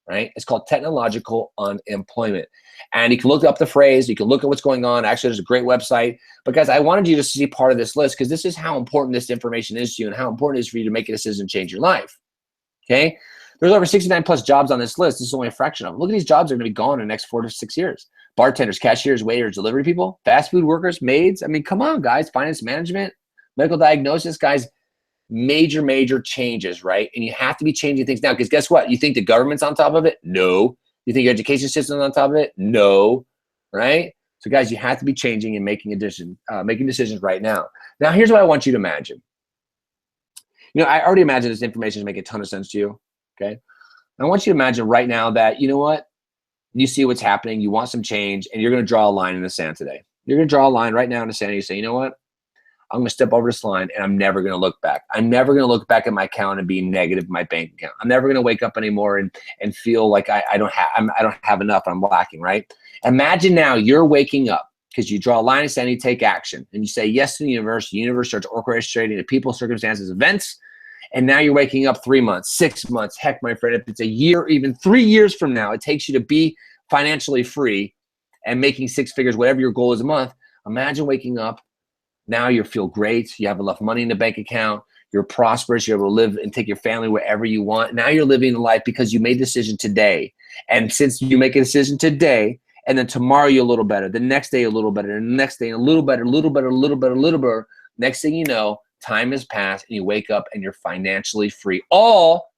right? It's called technological unemployment. And you can look up the phrase, you can look at what's going on. Actually, there's a great website. But guys, I wanted you to see part of this list because this is how important this information is to you and how important it is for you to make a decision and change your life, okay? There's over 69 plus jobs on this list. This is only a fraction of them. Look at these jobs that are going to be gone in the next 4 to 6 years. Bartenders, cashiers, waiters, delivery people, fast food workers, maids. I mean, come on, guys. Finance management, medical diagnosis, guys. Major, major changes, right? And you have to be changing things now because guess what? You think the government's on top of it? No. You think your education system's on top of it? No. Right? So, guys, you have to be changing and making decisions right now. Now, here's what I want you to imagine. I already imagine this information is making a ton of sense to you. Okay. I want you to imagine right now that, you know what? You see what's happening. You want some change and you're going to draw a line in the sand today. You're going to draw a line right now in the sand and you say, you know what? I'm going to step over this line and I'm never going to look back. I'm never going to look back at my account and be negative in my bank account. I'm never going to wake up anymore and feel like I don't have enough. I'm lacking, right? Imagine now you're waking up because you draw a line in the sand and you take action and you say yes to the universe. The universe starts orchestrating the people, circumstances, events. And now you're waking up 3 months, 6 months. Heck, my friend, if it's a year, even 3 years from now, it takes you to be financially free and making 6 figures, whatever your goal is a month. Imagine waking up. Now you feel great. You have enough money in the bank account. You're prosperous. You're able to live and take your family wherever you want. Now you're living a life because you made a decision today. And since you make a decision today, and then tomorrow you're a little better, the next day a little better, and the next day a little better, a little better, a little better, a little better. Next thing you know, time has passed and you wake up and you're financially free. All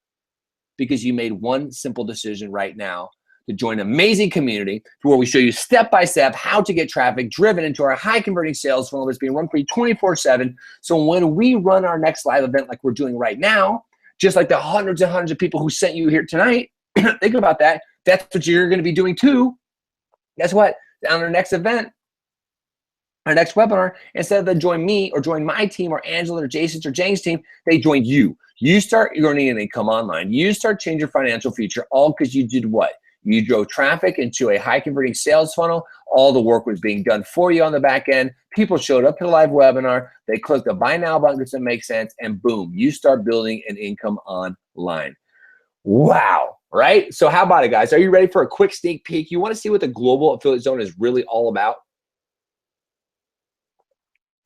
because you made one simple decision right now to join an amazing community where we show you step-by-step how to get traffic driven into our high-converting sales funnel that's being run for you 24/7. So when we run our next live event like we're doing right now, just like the hundreds and hundreds of people who sent you here tonight, think about that. That's what you're going to be doing too. Guess what? On our next event, our next webinar, instead of them join me or join my team or Angela or Jason's or Jane's team, they join you. You start earning an income online. You start changing your financial future all because you did what? You drove traffic into a high converting sales funnel. All the work was being done for you on the back end. People showed up to the live webinar. They clicked the buy now button because it makes sense. And boom, you start building an income online. Wow. Right? So how about it, guys? Are you ready for a quick sneak peek? You want to see what the global affiliate zone is really all about?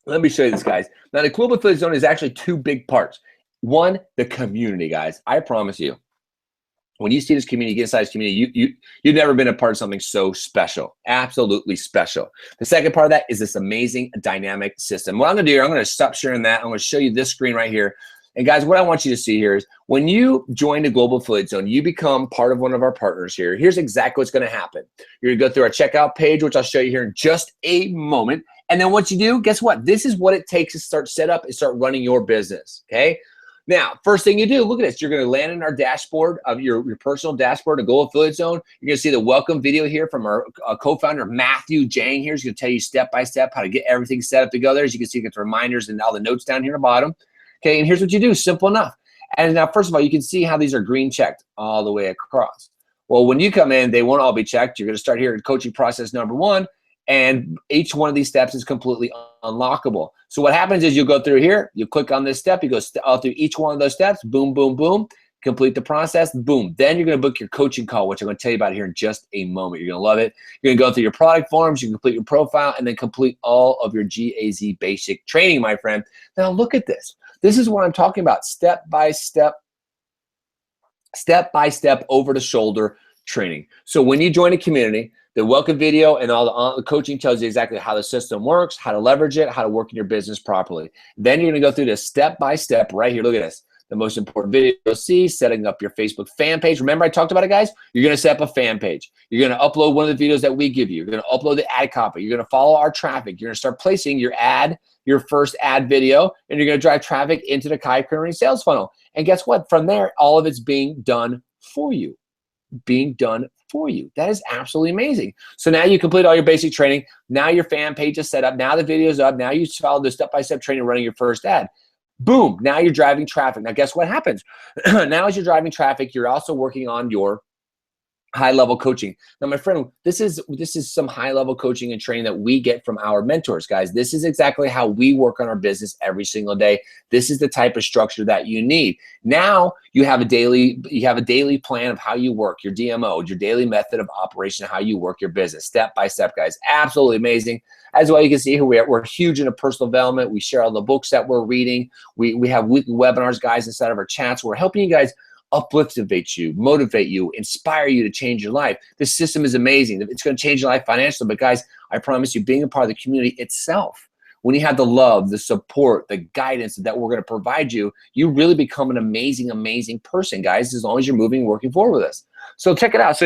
Let me show you this, guys. Now, the global affiliate zone is actually two big parts. One, the community, guys. I promise you, when you see this community, get inside this community, you've never been a part of something so special, absolutely special. The second part of that is this amazing dynamic system. What I'm gonna do here, I'm gonna stop sharing that. I'm gonna show you this screen right here. And guys, what I want you to see here is when you join the Global Affiliate Zone, you become part of one of our partners here. Here's exactly what's gonna happen. You're gonna go through our checkout page, which I'll show you here in just a moment. And then what you do, guess what? This is what it takes to start set up and start running your business, okay? Now, first thing you do, look at this. You're going to land in our dashboard of your personal dashboard, a Global Affiliate Zone. You're going to see the welcome video here from our co-founder, Matthew Jang here. He's going to tell you step-by-step how to get everything set up to go there. As you can see, you get the reminders and all the notes down here at the bottom. Okay, and here's what you do. Simple enough. And now, first of all, you can see how these are green checked all the way across. Well, when you come in, they won't all be checked. You're going to start here at coaching process number 1. And each one of these steps is completely unlockable. So what happens is you go through here, you click on this step, you go through each one of those steps, boom, boom, boom, complete the process, boom. Then you're going to book your coaching call, which I'm going to tell you about here in just a moment. You're going to love it. You're going to go through your product forms, you complete your profile, and then complete all of your GAZ basic training, my friend. Now look at this. This is what I'm talking about, step by step, over the shoulder training. So when you join a community, the welcome video and all the coaching tells you exactly how the system works, how to leverage it, how to work in your business properly. Then you're going to go through this step by step right here. Look at this. The most important video you'll see, setting up your Facebook fan page. Remember I talked about it, guys? You're going to set up a fan page. You're going to upload one of the videos that we give you. You're going to upload the ad copy. You're going to follow our traffic. You're going to start placing your ad, your first ad video, and you're going to drive traffic into the Kai Current sales funnel. And guess what? From there, all of it's being done for you. That is absolutely amazing. So now you complete all your basic training. Now your fan page is set up. Now the video is up. Now you follow the step-by-step training running your first ad. Boom. Now you're driving traffic. Now guess what happens? Now as you're driving traffic, you're also working on your high-level coaching. Now, my friend, this is some high-level coaching and training that we get from our mentors, guys. This is exactly how we work on our business every single day. This is the type of structure that you need. Now you have a daily plan of how you work, your DMO, your daily method of operation, how you work your business, step by step, guys. Absolutely amazing. As well, you can see here we're huge into personal development. We share all the books that we're reading. We have weekly webinars, guys, inside of our chats. We're helping you guys uplift you, motivate you, inspire you to change your life. This system is amazing. It's going to change your life financially. But guys, I promise you, being a part of the community itself, when you have the love, the support, the guidance that we're going to provide you, you really become an amazing, amazing person, guys, as long as you're moving, working forward with us. So check it out. So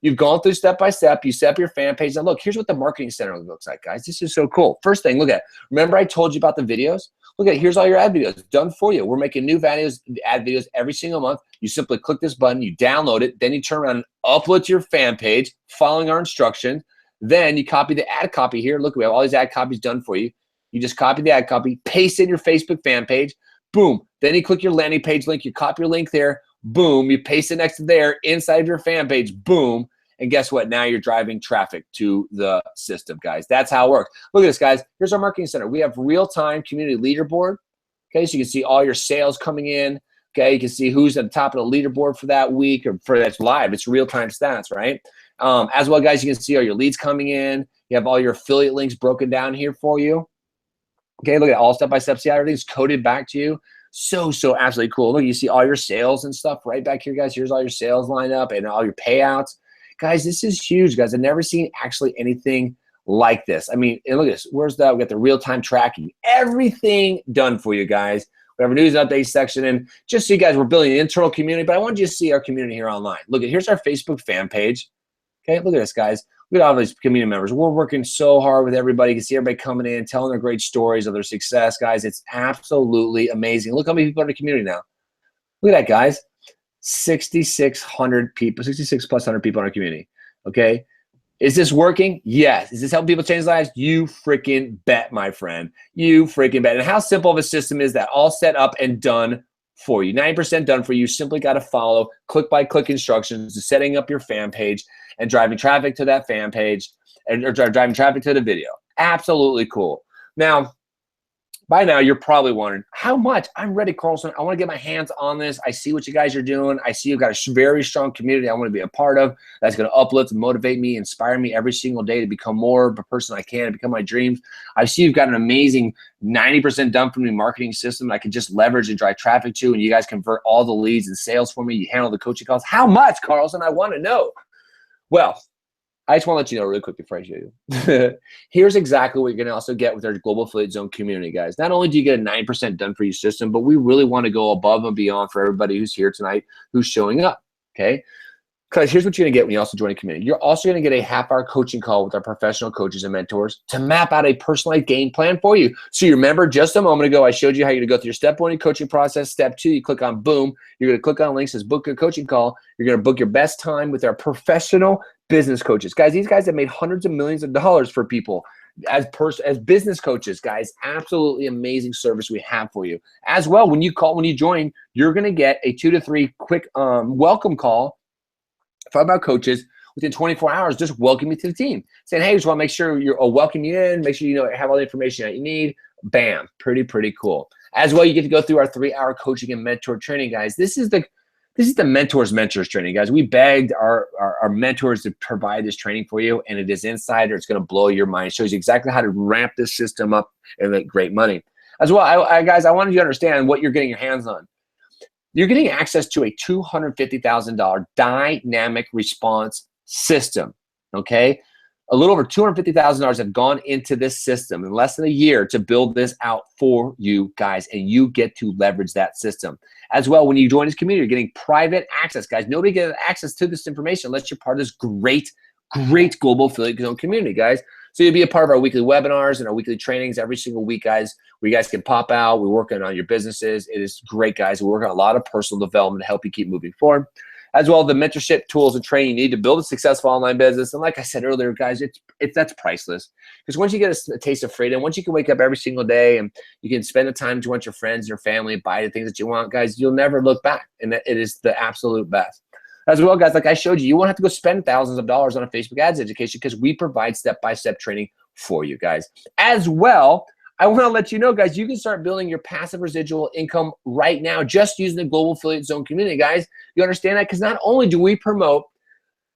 you've gone through step by step. You set up your fan page. Now look, here's what the marketing center looks like, guys. This is so cool. First thing, look at it. Remember I told you about the videos? Look at it. Here's all your ad videos done for you. We're making new ad videos every single month. You simply click this button, you download it, then you turn around and upload to your fan page, following our instructions. Then you copy the ad copy here. Look, we have all these ad copies done for you. You just copy the ad copy, paste it in your Facebook fan page, boom. Then you click your landing page link, you copy your link there, boom. You paste it next to there, inside of your fan page, boom. And guess what? Now you're driving traffic to the system, guys. That's how it works. Look at this, guys. Here's our marketing center. We have real-time community leaderboard. Okay, so you can see all your sales coming in. Okay, you can see who's at the top of the leaderboard for that week or for that's live. It's real-time stats, right? As well, guys, you can see all your leads coming in. You have all your affiliate links broken down here for you. Okay, look at all step-by-step. See how everything's coded back to you. So absolutely cool. Look, you see all your sales and stuff right back here, guys. Here's all your sales lined up and all your payouts. Guys, this is huge, guys. I've never seen actually anything like this. I mean, and look at this. Where's that? We got the real-time tracking. Everything done for you, guys. We have a news and updates section. And just so you guys, we're building an internal community, but I want you to see our community here online. Look, here's our Facebook fan page. Okay, look at this, guys. Look at all these community members. We're working so hard with everybody. You can see everybody coming in, telling their great stories of their success, guys. It's absolutely amazing. Look how many people are in the community now. Look at that, guys. 6,600 people, 66 plus 100 people in our community. Okay. Is this working? Yes. Is this helping people change lives? You freaking bet, my friend. You freaking bet. And how simple of a system is that? All set up and done for you. 90% done for you. You simply got to follow click by click instructions to setting up your fan page and driving traffic to that fan page or driving traffic to the video. Absolutely cool. Now, By now, you're probably wondering, how much? I'm ready, Carlson. I want to get my hands on this. I see what you guys are doing. I see you've got a very strong community I want to be a part of that's going to uplift and motivate me, inspire me every single day to become more of a person I can, to become my dreams. I see you've got an amazing 90% done for me marketing system that I can just leverage and drive traffic to, and you guys convert all the leads and sales for me. You handle the coaching calls. How much, Carlson? I want to know. Well, I just want to let you know really quick before I show you. Here's exactly what you're going to also get with our Global Affiliate Zone community, guys. Not only do you get a 9% done for you system, but we really want to go above and beyond for everybody who's here tonight, who's showing up, okay? Because here's what you're going to get when you also join a community. You're also going to get a half-hour coaching call with our professional coaches and mentors to map out a personalized game plan for you. So you remember just a moment ago, I showed you how you're going to go through your step 1 coaching process. Step 2, you click on boom. You're going to click on a link that says book a coaching call. You're going to book your best time with our professional business coaches. Guys, these guys have made hundreds of millions of dollars for people as business coaches, guys. Absolutely amazing service we have for you. As well, when you join, you're going to get a 2 to 3 quick welcome call from our coaches within 24 hours, just welcome you to the team, saying, hey, just want to make sure I'll welcome you in, make sure you have all the information that you need. Bam, pretty cool. As well, you get to go through our 3-hour coaching and mentor training, guys. This is the mentors training, guys. We begged our mentors to provide this training for you, and it is insider. It's going to blow your mind. It shows you exactly how to ramp this system up and make great money. As well, guys, I wanted you to understand what you're getting your hands on. You're getting access to a $250,000 dynamic response system, okay? A little over $250,000 have gone into this system in less than a year to build this out for you guys, and you get to leverage that system. As well, when you join this community, you're getting private access, guys. Nobody gets access to this information unless you're part of this great Global Affiliate Zone community, guys. So you'll be a part of our weekly webinars and our weekly trainings every single week, guys, where you guys can pop out. We're working on your businesses. It is great, guys. We're working on a lot of personal development to help you keep moving forward. As well, the mentorship tools and training you need to build a successful online business. And like I said earlier, guys, that's priceless. Because once you get a taste of freedom, once you can wake up every single day and you can spend the time to want your friends and your family and buy the things that you want, guys, you'll never look back. And it is the absolute best. As well, guys, like I showed you, you won't have to go spend thousands of dollars on a Facebook ads education because we provide step-by-step training for you guys. As well, I want to let you know, guys, you can start building your passive residual income right now just using the Global Affiliate Zone community, guys. You understand that? Because not only do we promote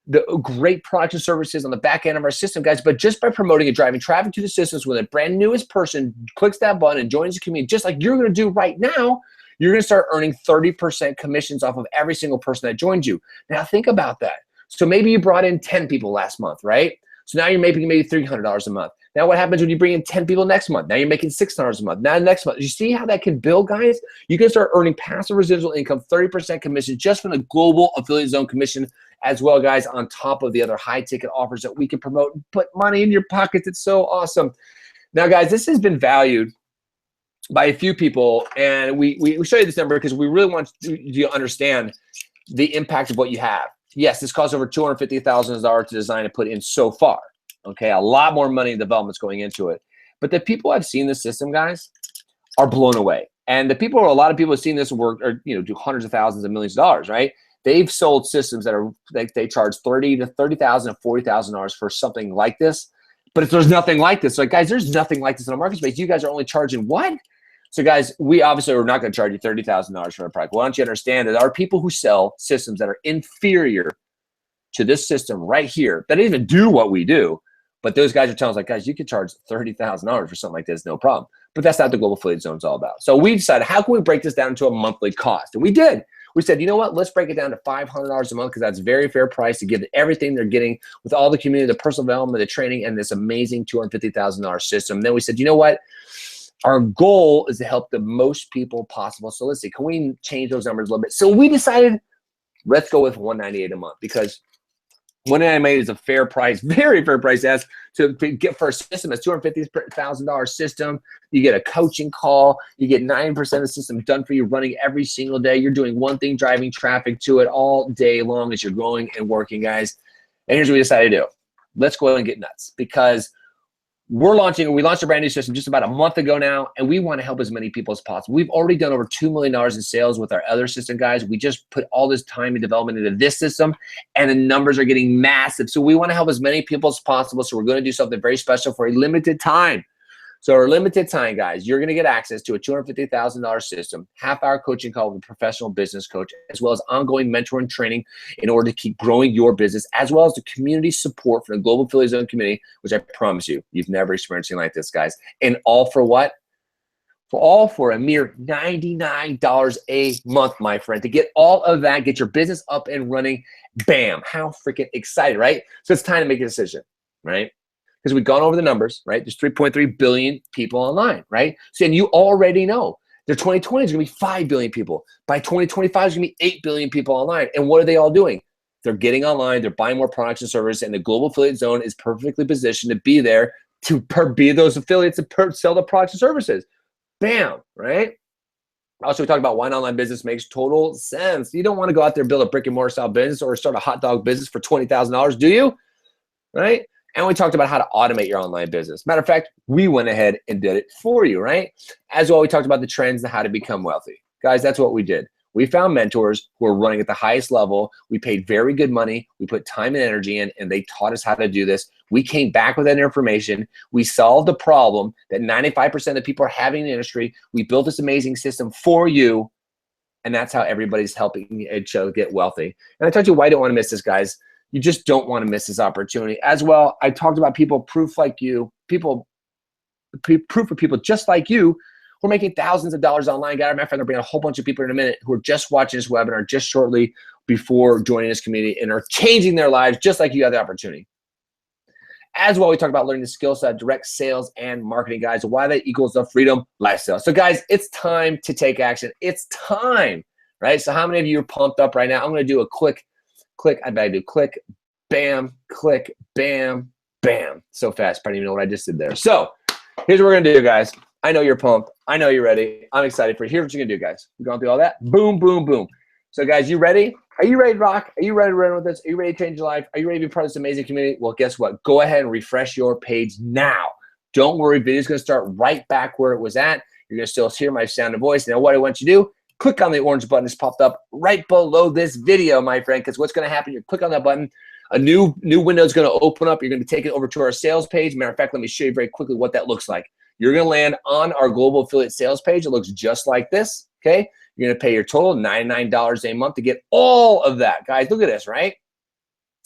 the great products and services on the back end of our system, guys, but just by promoting and driving traffic to the systems when a brand newest person clicks that button and joins the community, just like you're going to do right now, you're going to start earning 30% commissions off of every single person that joins you. Now, think about that. So maybe you brought in 10 people last month, right? So now you're making maybe $300 a month. Now what happens when you bring in 10 people next month? Now you're making $600 a month. Now next month, you see how that can build, guys? You can start earning passive residual income, 30% commission just from the Global Affiliate Zone commission as well, guys, on top of the other high-ticket offers that we can promote and put money in your pockets. It's so awesome. Now, guys, this has been valued by a few people, and we show you this number because we really want you to understand the impact of what you have. Yes, this costs over $250,000 to design and put in so far. Okay, a lot more money and development's going into it. But the people I've seen this system, guys, are blown away. And a lot of people have seen this work or do hundreds of thousands and millions of dollars, right? They've sold systems that are they charge $30,000 to $40,000 and $40,000 for something like this. But if there's nothing like this, like guys, there's nothing like this in the market space. You guys are only charging what? So guys, we obviously are not going to charge you $30,000 for a product. Why don't you understand that there are people who sell systems that are inferior to this system right here that don't even do what we do. But those guys are telling us, like, guys, you could charge $30,000 for something like this, no problem. But that's not what the Global Affiliate Zone is all about. So we decided, how can we break this down to a monthly cost? And we did. We said, you know what? Let's break it down to $500 a month because that's a very fair price to give everything they're getting with all the community, the personal development, the training, and this amazing $250,000 system. And then we said, you know what? Our goal is to help the most people possible. So let's see, can we change those numbers a little bit? So we decided, let's go with $198 a month because $198 is a fair price, very fair price to get for a system. It's $250,000 system. You get a coaching call. You get 9% of the system done for you, running every single day. You're doing one thing, driving traffic to it all day long as you're growing and working, guys. And here's what we decided to do. Let's go ahead and get nuts because we launched a brand new system just about a month ago now, and we want to help as many people as possible. We've already done over $2 million in sales with our other system, guys. We just put all this time and development into this system, and the numbers are getting massive. So we want to help as many people as possible, so we're going to do something very special for a limited time. So our limited time, guys, you're going to get access to a $250,000 system, half-hour coaching call with a professional business coach, as well as ongoing mentor and training in order to keep growing your business, as well as the community support for the Global Affiliate Zone community, which I promise you, you've never experienced anything like this, guys. And all for what? All for a mere $99 a month, my friend. To get all of that, get your business up and running, bam. How freaking excited, right? So it's time to make a decision, right? Because we've gone over the numbers, right? There's 3.3 billion people online, right? So, and you already know their 2020 is going to be 5 billion people. By 2025, it's going to be 8 billion people online. And what are they all doing? They're getting online, they're buying more products and services, and the Global Affiliate Zone is perfectly positioned to be there to be those affiliates to sell the products and services. Bam, right? Also, we talk about why an online business makes total sense. You don't want to go out there and build a brick and mortar style business or start a hot dog business for $20,000, do you? Right? And we talked about how to automate your online business. Matter of fact, we went ahead and did it for you, right? As well, we talked about the trends and how to become wealthy. Guys, that's what we did. We found mentors who are running at the highest level. We paid very good money. We put time and energy in, and they taught us how to do this. We came back with that information. We solved the problem that 95% of the people are having in the industry. We built this amazing system for you, and that's how everybody's helping each other get wealthy. And I told you why I don't want to miss this, guys. You just don't want to miss this opportunity. As well, I talked about people proof like you, proof of people just like you who are making thousands of dollars online. Got our friend, they're bringing a whole bunch of people in a minute who are just watching this webinar just shortly before joining this community and are changing their lives just like you had the opportunity. As well, we talk about learning the skill set, direct sales and marketing, guys, why that equals the freedom lifestyle. So guys, it's time to take action. It's time, right? So how many of you are pumped up right now? I'm going to do a click, I bet I do click, bam, click, bam, bam. So fast, I don't even know what I just did there. So here's what we're going to do, guys. I know you're pumped. I know you're ready. I'm excited for you. Here's what you're going to do, guys. We're going through all that. Boom, boom, boom. So guys, you ready? Are you ready to rock? Are you ready to run with this? Are you ready to change your life? Are you ready to be part of this amazing community? Well, guess what? Go ahead and refresh your page now. Don't worry. Video's going to start right back where it was at. You're going to still hear my sound and voice. Now, what I want you to do, click on the orange button that's popped up right below this video, my friend, because what's going to happen, you click on that button, a new window is going to open up. You're going to be taken over to our sales page. Matter of fact, let me show you very quickly what that looks like. You're going to land on our global affiliate sales page. It looks just like this, okay? You're going to pay your total $99 a month to get all of that. Guys, look at this, right?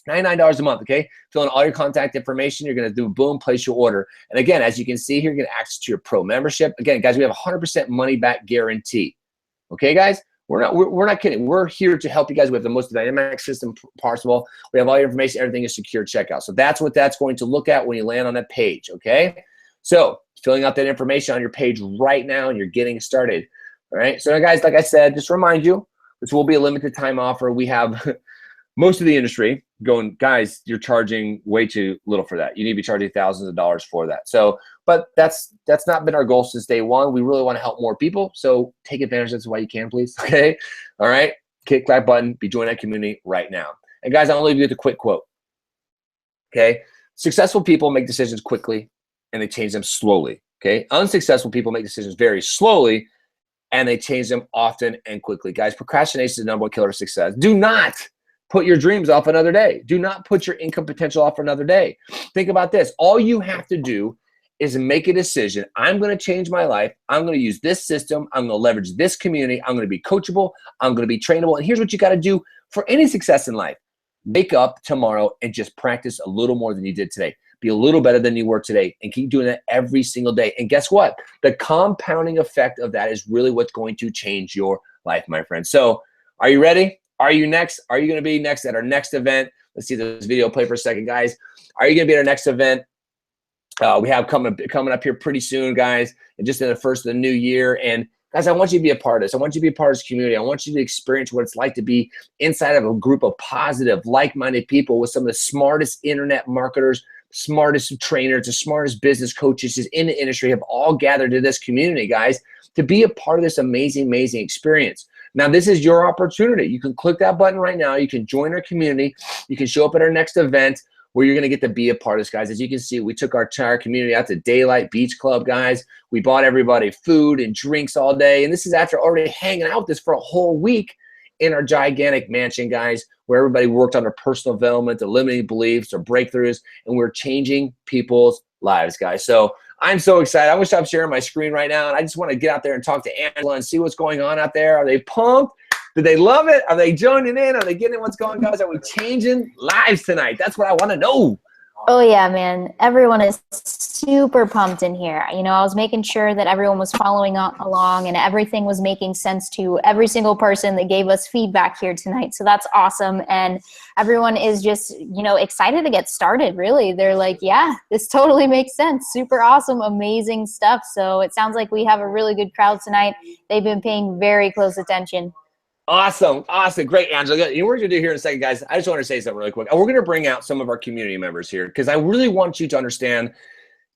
$99 a month, okay? Fill in all your contact information. You're going to do boom, place your order. And again, as you can see here, you're going to access to your pro membership. Again, guys, we have a 100% money back guarantee. Okay, guys? We're not kidding. We're here to help you guys. We have the most dynamic system possible. We have all your information. Everything is secure checkout. So that's what that's going to look at when you land on that page, okay? So filling out that information on your page right now, and you're getting started. All right. So, guys, like I said, just to remind you, this will be a limited time offer. We have most of the industry going, guys, you're charging way too little for that. You need to be charging thousands of dollars for that. So, but that's not been our goal since day one. We really want to help more people. So take advantage of this while you can, please. Okay. All right. Click that button. Be joining that community right now. And guys, I'll leave you with a quick quote. Okay. Successful people make decisions quickly and they change them slowly. Okay. Unsuccessful people make decisions very slowly and they change them often and quickly. Guys, procrastination is the number one killer of success. Do not put your dreams off another day. Do not put your income potential off for another day. Think about this. All you have to do is make a decision. I'm going to change my life. I'm going to use this system. I'm going to leverage this community. I'm going to be coachable. I'm going to be trainable. And here's what you got to do for any success in life. Wake up tomorrow and just practice a little more than you did today. Be a little better than you were today and keep doing that every single day. And guess what? The compounding effect of that is really what's going to change your life, my friend. So are you ready? Are you next? Are you going to be next at our next event? Let's see this video play for a second, guys. Are you going to be at our next event? We have coming up here pretty soon, guys, and just in the first of the new year. And guys, I want you to be a part of this. I want you to be a part of this community. I want you to experience what it's like to be inside of a group of positive, like-minded people with some of the smartest internet marketers, smartest trainers, the smartest business coaches in the industry have all gathered to this community, guys, to be a part of this amazing, amazing experience. Now, this is your opportunity. You can click that button right now. You can join our community. You can show up at our next event where you're going to get to be a part of this, guys. As you can see, we took our entire community out to Daylight Beach Club, guys. We bought everybody food and drinks all day. And this is after already hanging out with this for a whole week in our gigantic mansion, guys, where everybody worked on their personal development, their limiting beliefs, their breakthroughs, and we're changing people's lives, guys. So I'm so excited. I'm going to stop sharing my screen right now, and I just want to get out there and talk to Angela and see what's going on out there. Are they pumped? Do they love it? Are they joining in? Are they getting what's going on? Are we changing lives tonight? That's what I want to know.
Oh yeah, man. Everyone is super pumped in here. You know, I was making sure that everyone was following along and everything was making sense to every single person that gave us feedback here tonight. So that's awesome. And everyone is just, you know, excited to get started, really. They're like, yeah, this totally makes sense. Super awesome, amazing stuff. So it sounds like we have a really good crowd tonight. They've been paying very close attention.
Awesome. Awesome. Great, Angela. You know what we're going to do here in a second, guys? I just want to say something really quick. We're going to bring out some of our community members here because I really want you to understand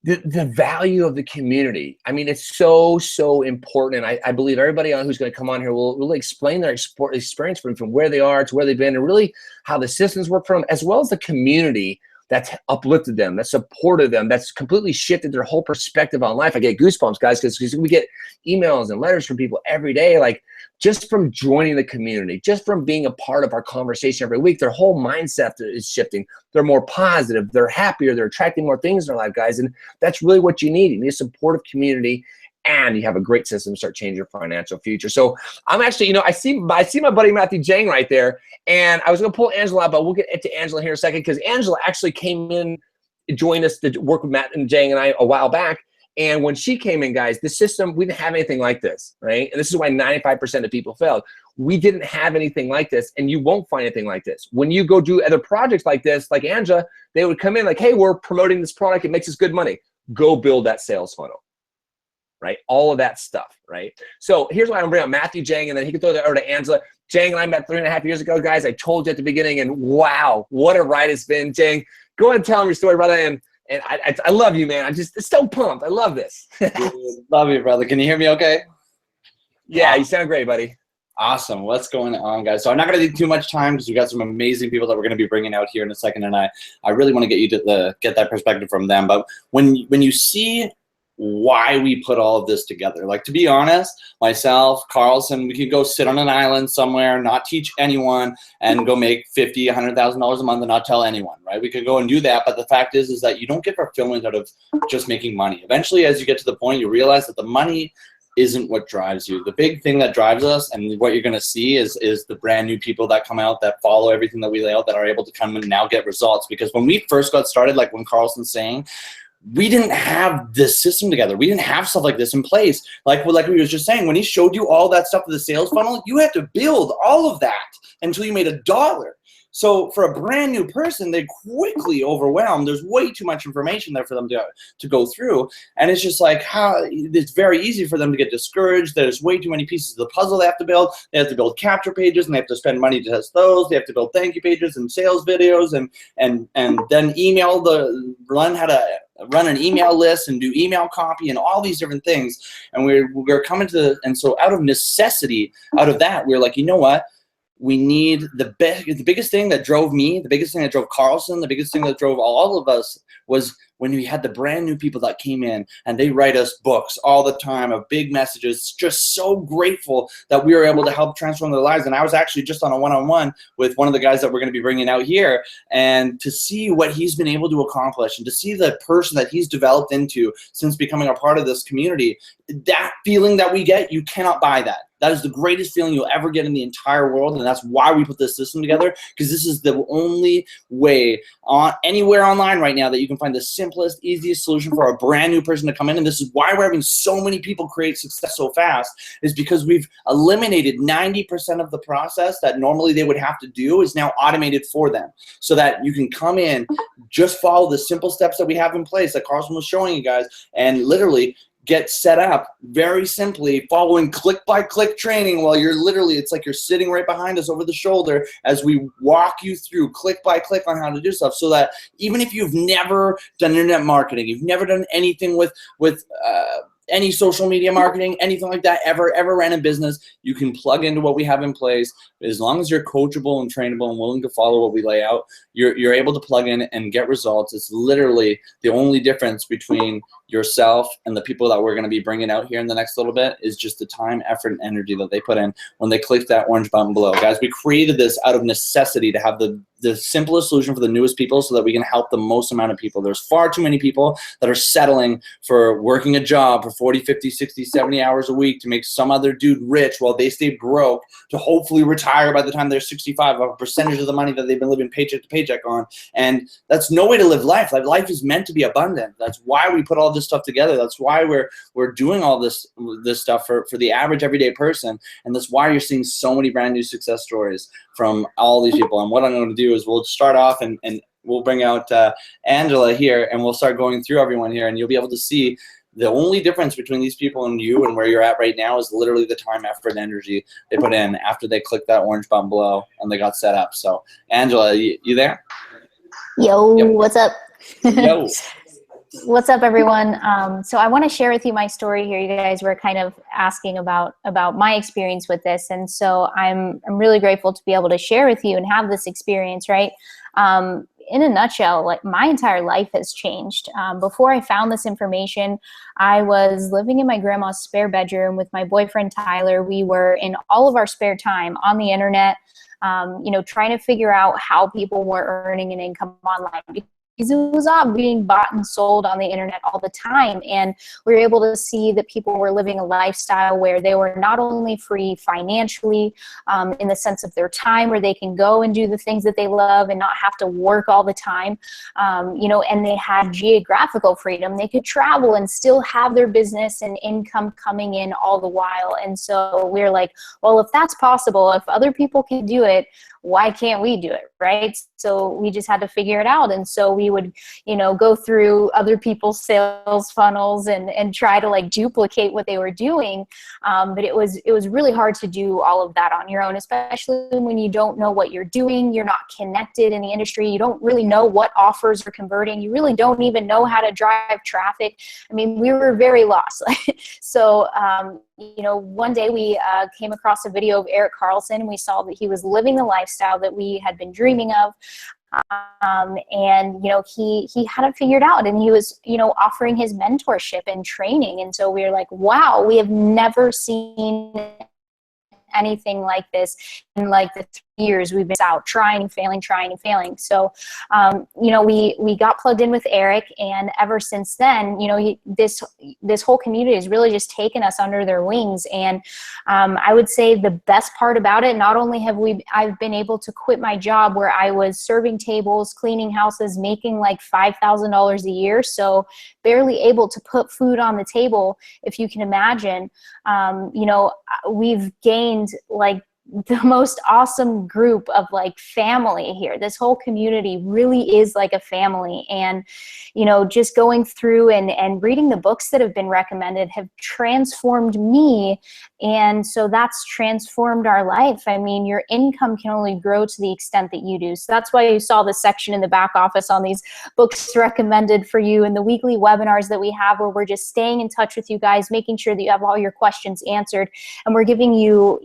the value of the community. I mean, it's so, so important. And I believe everybody who's going to come on here will really explain their experience from where they are to where they've been and really how the systems work for them, as well as the community that's uplifted them, that supported them, that's completely shifted their whole perspective on life. I get goosebumps, guys, because we get emails and letters from people every day, like just from joining the community, just from being a part of our conversation every week, their whole mindset is shifting. They're more positive, they're happier, they're attracting more things in their life, guys. And that's really what you need. You need a supportive community, and you have a great system to start changing your financial future. So I'm actually, you know, I see my buddy Matthew Jang right there, and I was going to pull Angela out, but we'll get to Angela here in a second because Angela actually came in, joined us to work with Matt and Jang and I a while back. And when she came in, guys, the system, we didn't have anything like this, right? And this is why 95% of people failed. We didn't have anything like this, and you won't find anything like this. When you go do other projects like this, like Angela, they would come in like, hey, we're promoting this product. It makes us good money. Go build that sales funnel. Right? All of that stuff, right? So here's why I'm bringing up Matthew Jang, and then he can throw that over to Angela. Jang and I met 3.5 years ago, guys. I told you at the beginning, and wow, what a ride it's been. Jang, go ahead and tell him your story, brother. And I love you, man. It's so pumped. I love this.
Love you, brother. Can you hear me okay?
Yeah, you sound great, buddy.
Awesome. What's going on, guys? So I'm not going to take too much time because we got some amazing people that we're going to be bringing out here in a second, and I really want to get you to get that perspective from them. But when you see why we put all of this together. Like, to be honest, myself, Carlson, we could go sit on an island somewhere, not teach anyone, and go make $50,000, $100,000 a month and not tell anyone, right? We could go and do that, but the fact is that you don't get fulfillment out of just making money. Eventually, as you get to the point, you realize that the money isn't what drives you. The big thing that drives us, and what you're going to see is the brand new people that come out, that follow everything that we lay out, that are able to come and now get results. Because when we first got started, like when Carlson's saying, we didn't have this system together. We didn't have stuff like this in place. Like we was just saying, when he showed you all that stuff with the sales funnel, you had to build all of that until you made $1. So for a brand new person, they quickly overwhelmed. There's way too much information there for them to go through. And it's just like, it's very easy for them to get discouraged. There's way too many pieces of the puzzle they have to build. They have to build capture pages, and they have to spend money to test those. They have to build thank you pages and sales videos, and then learn how to run an email list and do email copy and all these different things. And we're coming to, and so out of necessity, out of that, we're like, you know what? We need the biggest thing that drove me, the biggest thing that drove Carlson, the biggest thing that drove all of us was when we had the brand new people that came in and they write us books all the time of big messages. Just so grateful that we were able to help transform their lives. And I was actually just on a one-on-one with one of the guys that we're going to be bringing out here, and to see what he's been able to accomplish and to see the person that he's developed into since becoming a part of this community, that feeling that we get, you cannot buy that. That is the greatest feeling you'll ever get in the entire world, and that's why we put this system together, because this is the only way anywhere online right now that you can find the simplest, easiest solution for a brand new person to come in. And this is why we're having so many people create success so fast, is because we've eliminated 90% of the process that normally they would have to do is now automated for them, so that you can come in, just follow the simple steps that we have in place that Carlson was showing you guys, and literally get set up very simply, following click-by-click training while you're literally, it's like you're sitting right behind us over the shoulder as we walk you through click-by-click on how to do stuff, so that even if you've never done internet marketing, you've never done anything with any social media marketing, anything like that, ever ran a business, you can plug into what we have in place. As long as you're coachable and trainable and willing to follow what we lay out, you're able to plug in and get results. It's literally the only difference between yourself and the people that we're going to be bringing out here in the next little bit is just the time, effort, and energy that they put in when they click that orange button below. Guys, we created this out of necessity to have the the simplest solution for the newest people so that we can help the most amount of people. There's far too many people that are settling for working a job for 40, 50, 60, 70 hours a week to make some other dude rich while they stay broke to hopefully retire by the time they're 65, a percentage of the money that they've been living paycheck to paycheck on. And that's no way to live life. Like, life is meant to be abundant. That's why we put all this stuff together. That's why we're doing all this stuff for the average everyday person. And that's why you're seeing so many brand new success stories from all these people. And what I'm going to do is we'll start off and we'll bring out Angela here, and we'll start going through everyone here, and you'll be able to see the only difference between these people and you and where you're at right now is literally the time, effort, and energy they put in after they clicked that orange button below and they got set up. So Angela, you there?
Yo,
Yep.
what's up?
Yo.
What's up, everyone? So I want to share with you my story here. You guys were kind of asking about my experience with this, and so I'm really grateful to be able to share with you and have this experience, right? In a nutshell, like, my entire life has changed. Before I found this information, I was living in my grandma's spare bedroom with my boyfriend, Tyler. We were in all of our spare time on the internet, trying to figure out how people were earning an income online, because it was all being bought and sold on the internet all the time. And we were able to see that people were living a lifestyle where they were not only free financially, in the sense of their time, where they can go and do the things that they love and not have to work all the time, and they had geographical freedom. They could travel and still have their business and income coming in all the while. And so we're like, well, if that's possible, if other people can do it, why can't we do it, right? So we just had to figure it out. And so we would, go through other people's sales funnels and try to like duplicate what they were doing. But it was really hard to do all of that on your own, especially when you don't know what you're doing. You're not connected in the industry. You don't really know what offers are converting. You really don't even know how to drive traffic. I mean, we were very lost. So, one day we came across a video of Eric Carlson, and we saw that he was living the lifestyle that we had been dreaming of. And he had it figured out, and he was offering his mentorship and training. And so we were like, wow, we have never seen anything like this in like the 3 years we've been out trying and failing. So we got plugged in with Eric, and ever since then, this whole community has really just taken us under their wings. And I would say the best part about it, not only have I've been able to quit my job where I was serving tables, cleaning houses, making like $5,000 a year, so barely able to put food on the table, if you can imagine. We've gained like the most awesome group of like family here. This whole community really is like a family. And just going through and reading the books that have been recommended have transformed me, and so that's transformed our life. I mean, your income can only grow to the extent that you do. So that's why you saw the section in the back office on these books recommended for you, and the weekly webinars that we have, where we're just staying in touch with you guys, making sure that you have all your questions answered, and we're giving you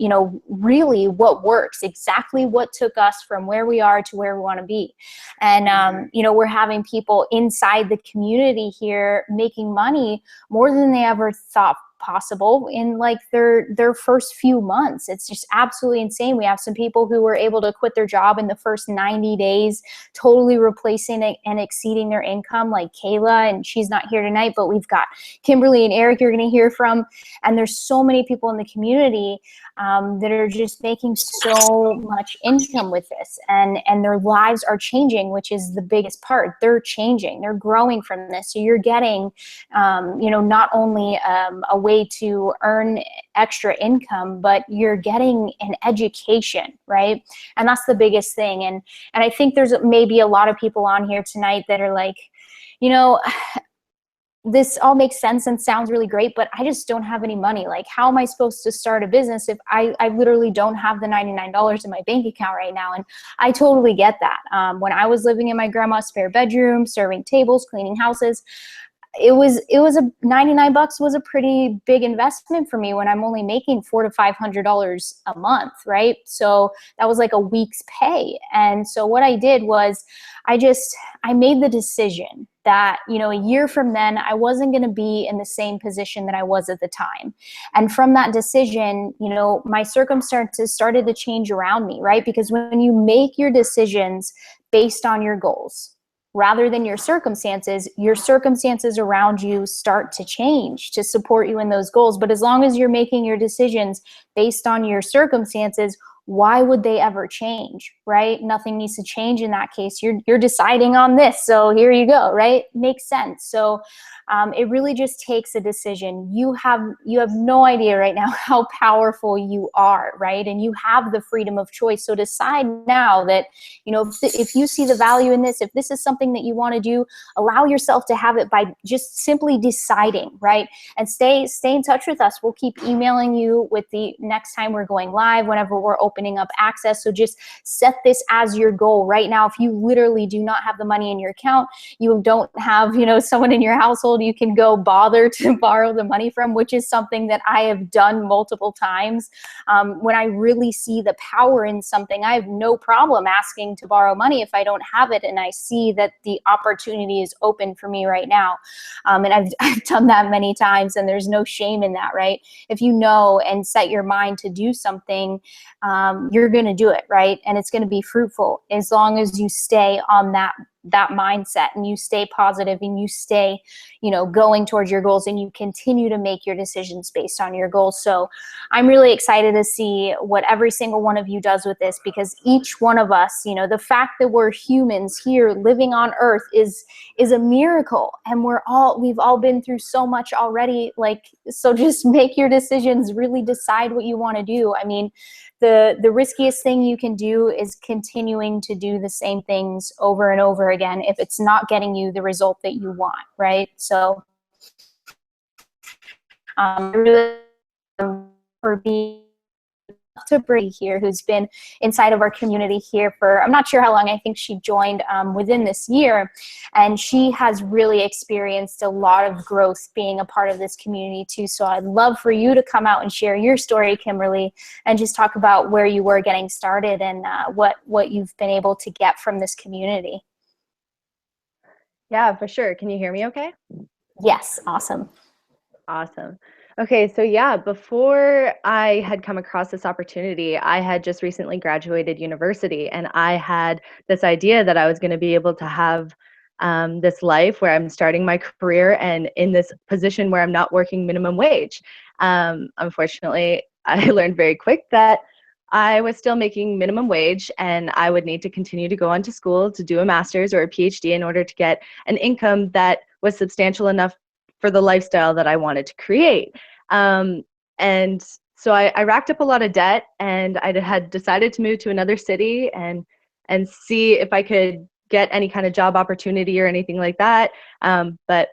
really what works, exactly what took us from where we are to where we want to be. And we're having people inside the community here making money more than they ever thought possible in like their first few months. It's just absolutely insane. We have some people who were able to quit their job in the first 90 days, totally replacing it and exceeding their income, like Kayla, and she's not here tonight, but we've got Kimberly and Eric you're going to hear from. And there's so many people in the community that are just making so much income with this, and their lives are changing, which is the biggest part. They're changing, they're growing from this. So you're getting, not only a way to earn extra income, but you're getting an education, right? And that's the biggest thing. And I think there's maybe a lot of people on here tonight that are like, this all makes sense and sounds really great, but I just don't have any money. Like, how am I supposed to start a business if I literally don't have the $99 in my bank account right now? And I totally get that. When I was living in my grandma's spare bedroom, serving tables, cleaning houses, it was $99 was a pretty big investment for me when I'm only making $400 to $500 a month, right? So that was like a week's pay. And so what I did was I made the decision that, you know, a year from then, I wasn't going to be in the same position that I was at the time. And from that decision, you know, my circumstances started to change around me, right? Because when you make your decisions based on your goals rather than your circumstances around you start to change to support you in those goals. But as long as you're making your decisions based on your circumstances, why would they ever change, right? Nothing needs to change in that case. You're deciding on this, so here you go, right? Makes sense. So it really just takes a decision. You have no idea right now how powerful you are, right? And you have the freedom of choice. So decide now that, you know, if you see the value in this, if this is something that you want to do, allow yourself to have it by just simply deciding, right? And stay in touch with us. We'll keep emailing you with the next time we're going live, whenever we're opening up access. So just set this as your goal right now. If you literally do not have the money in your account, you don't have, you know, someone in your household you can go bother to borrow the money from, which is something that I have done multiple times. When I really see the power in something, I have no problem asking to borrow money if I don't have it and I see that the opportunity is open for me right now. And I've done that many times, and there's no shame in that, right? If you know and set your mind to do something, you're going to do it, right? And it's going to be fruitful as long as you stay on that mindset and you stay positive and you stay, you know, going towards your goals and you continue to make your decisions based on your goals. So I'm really excited to see what every single one of you does with this, because each one of us, you know, the fact that we're humans here living on earth is a miracle, and we've all been through so much already. Like, so just make your decisions, really decide what you want to do. I mean, the riskiest thing you can do is continuing to do the same things over and over again if it's not getting you the result that you want, right? So really for being to Bree here, who's been inside of our community here for, I'm not sure how long, I think she joined within this year, and she has really experienced a lot of growth being a part of this community too. So I'd love for you to come out and share your story, Kimberly, and just talk about where you were getting started and what you've been able to get from this community.
Yeah, for sure. Can you hear me okay?
Yes, awesome.
Awesome. Okay, so yeah, before I had come across this opportunity, I had just recently graduated university, and I had this idea that I was going to be able to have this life where I'm starting my career and in this position where I'm not working minimum wage. Unfortunately, I learned very quick that I was still making minimum wage, and I would need to continue to go on to school to do a master's or a PhD in order to get an income that was substantial enough for the lifestyle that I wanted to create. And so I racked up a lot of debt, and I had decided to move to another city and see if I could get any kind of job opportunity or anything like that. But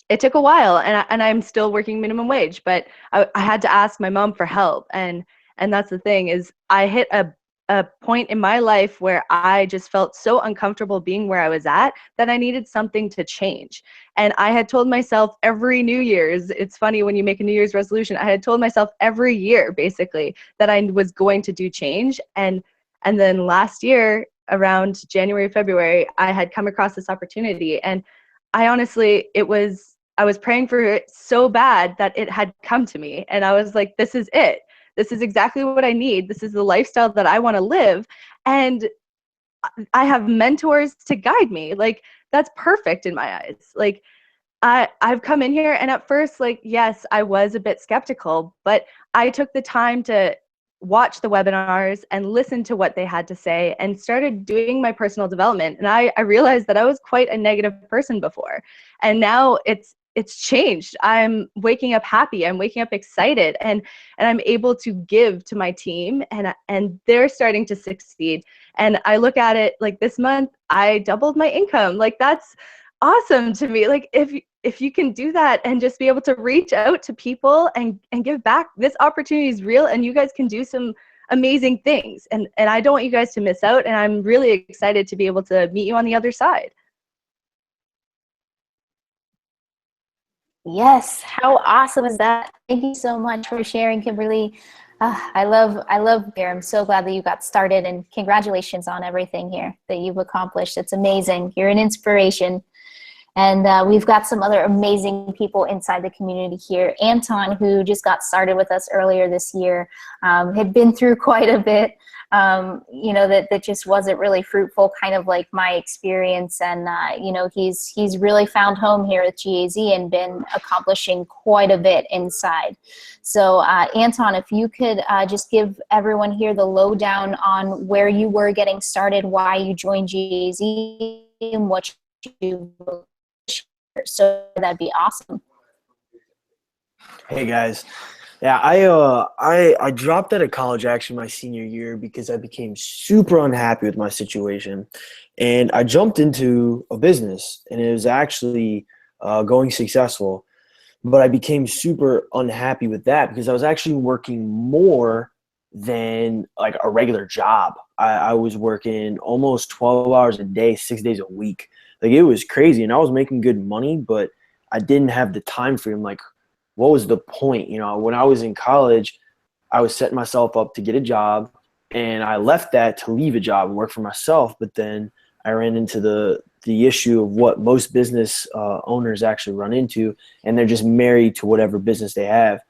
it took a while, and I'm still working minimum wage, but I had to ask my mom for help. And that's the thing, is I hit a point in my life where I just felt so uncomfortable being where I was at that I needed something to change. And I had told myself every New Year's, it's funny when you make a New Year's resolution, I had told myself every year basically that I was going to do change. And then last year around January, February, I had come across this opportunity, and I honestly, I was praying for it so bad that it had come to me, and I was like, this is it. This is exactly what I need. This is the lifestyle that I want to live. And I have mentors to guide me. Like, that's perfect in my eyes. Like, I've come in here, and at first, like, yes, I was a bit skeptical, but I took the time to watch the webinars and listen to what they had to say and started doing my personal development. And I realized that I was quite a negative person before. And now it's changed. I'm waking up happy. I'm waking up excited, and I'm able to give to my team, and they're starting to succeed. And I look at it like this month, I doubled my income. Like, that's awesome to me. Like, if you can do that and just be able to reach out to people and give back, this opportunity is real, and you guys can do some amazing things. And I don't want you guys to miss out. And I'm really excited to be able to meet you on the other side.
Yes, how awesome is that? Thank you so much for sharing, Kimberly. I love beer. I'm so glad that you got started, and congratulations on everything here that you've accomplished. It's amazing. You're an inspiration. And we've got some other amazing people inside the community here. Anton, who just got started with us earlier this year, had been through quite a bit, you know, that just wasn't really fruitful, kind of like my experience. And, you know, he's really found home here at GAZ and been accomplishing quite a bit inside. So Anton, if you could just give everyone here the lowdown on where you were getting started, why you joined GAZ, and what you so that'd be awesome.
Hey guys, yeah, I dropped out of college actually my senior year because I became super unhappy with my situation, and I jumped into a business, and it was actually going successful, but I became super unhappy with that because I was actually working more than like a regular job. I was working almost 12 hours a day, 6 days a week. Like, it was crazy, and I was making good money, but I didn't have the time frame. Like, what was the point? You know, when I was in college, I was setting myself up to get a job, and I left that to leave a job and work for myself. But then I ran into the issue of what most business owners actually run into, and they're just married to whatever business they have.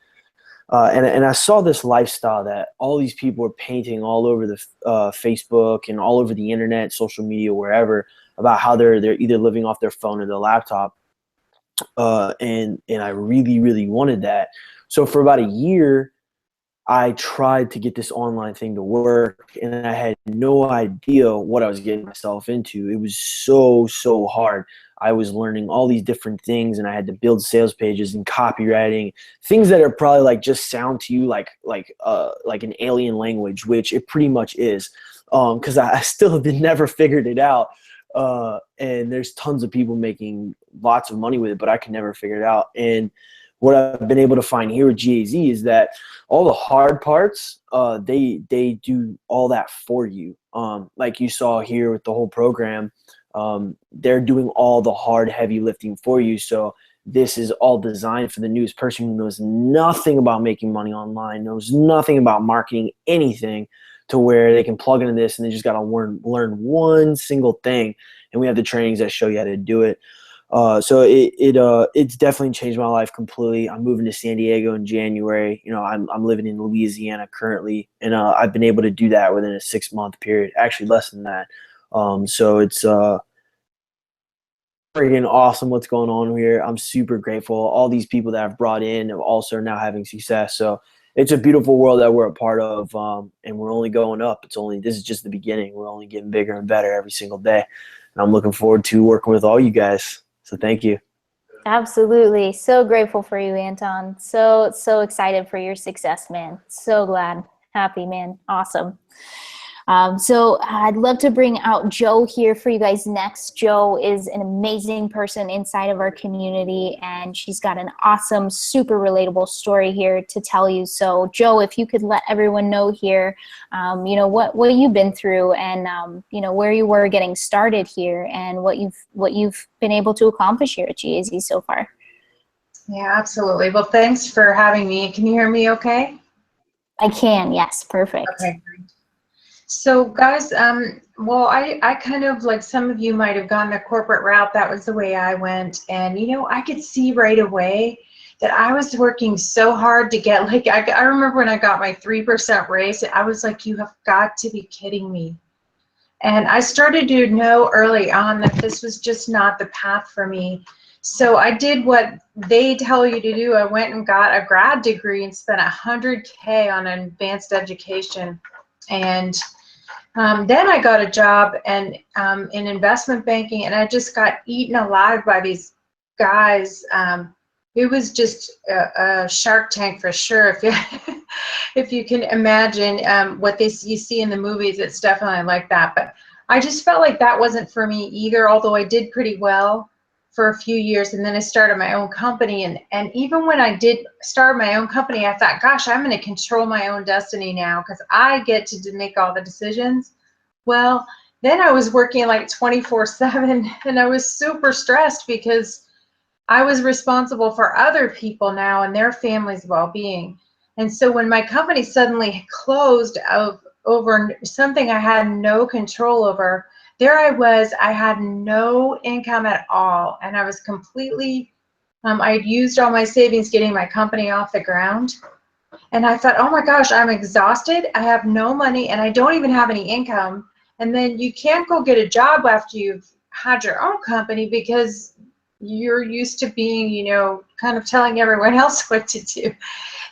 And I saw this lifestyle that all these people are painting all over the Facebook and all over the internet, social media, wherever, about how they're either living off their phone or their laptop. And I really, really wanted that. So for about a year, I tried to get this online thing to work, and I had no idea what I was getting myself into. It was so hard. I was learning all these different things, and I had to build sales pages and copywriting, things that are probably like just sound to you like an alien language, which it pretty much is, because I still have never figured it out. And there's tons of people making lots of money with it, but I can never figure it out. And what I've been able to find here with GAZ is that all the hard parts, they do all that for you. Like you saw here with the whole program, they're doing all the hard, heavy lifting for you. So this is all designed for the newest person who knows nothing about making money online, knows nothing about marketing, anything, to where they can plug into this and they just got to learn one single thing. And we have the trainings that show you how to do it. So it's definitely changed my life completely. I'm moving to San Diego in January. You know, I'm living in Louisiana currently, and I've been able to do that within a 6-month period, actually less than that. So it's freaking awesome what's going on here. I'm super grateful. All these people that I've brought in are also now having success. So it's a beautiful world that we're a part of, and we're only going up. This is just the beginning. We're only getting bigger and better every single day, and I'm looking forward to working with all you guys. So thank you.
Absolutely. So grateful for you, Anton. So excited for your success, man. So glad. Happy, man. Awesome. So I'd love to bring out Joe here for you guys next. Joe is an amazing person inside of our community, and she's got an awesome, super relatable story here to tell you. So Joe, if you could let everyone know here, you know, what you've been through, and you know, where you were getting started here, and what you've been able to accomplish here at GAZ so far.
Yeah, absolutely. Well, thanks for having me. Can you hear me okay?
I can, yes, perfect.
Okay, great. So guys, well, I kind of, like some of you might have gone the corporate route. That was the way I went. And, you know, I could see right away that I was working so hard to get, like, I remember when I got my 3% raise, I was like, you have got to be kidding me. And I started to know early on that this was just not the path for me. So I did what they tell you to do. I went and got a grad degree and spent $100K on advanced education. And then I got a job in investment banking, and I just got eaten alive by these guys. It was just a Shark Tank for sure. If you can imagine what you see in the movies, it's definitely like that. But I just felt like that wasn't for me either, although I did pretty well for a few years, and then I started my own company. And even when I did start my own company, I thought, gosh, I'm going to control my own destiny now because I get to make all the decisions. Well, then I was working like 24/7, and I was super stressed because I was responsible for other people now and their families' well-being. And so when my company suddenly closed over something I had no control over, there I was, I had no income at all, and I was completely, I'd used all my savings getting my company off the ground. And I thought, oh my gosh, I'm exhausted. I have no money and I don't even have any income. And then you can't go get a job after you've had your own company because you're used to being, you know, kind of telling everyone else what to do.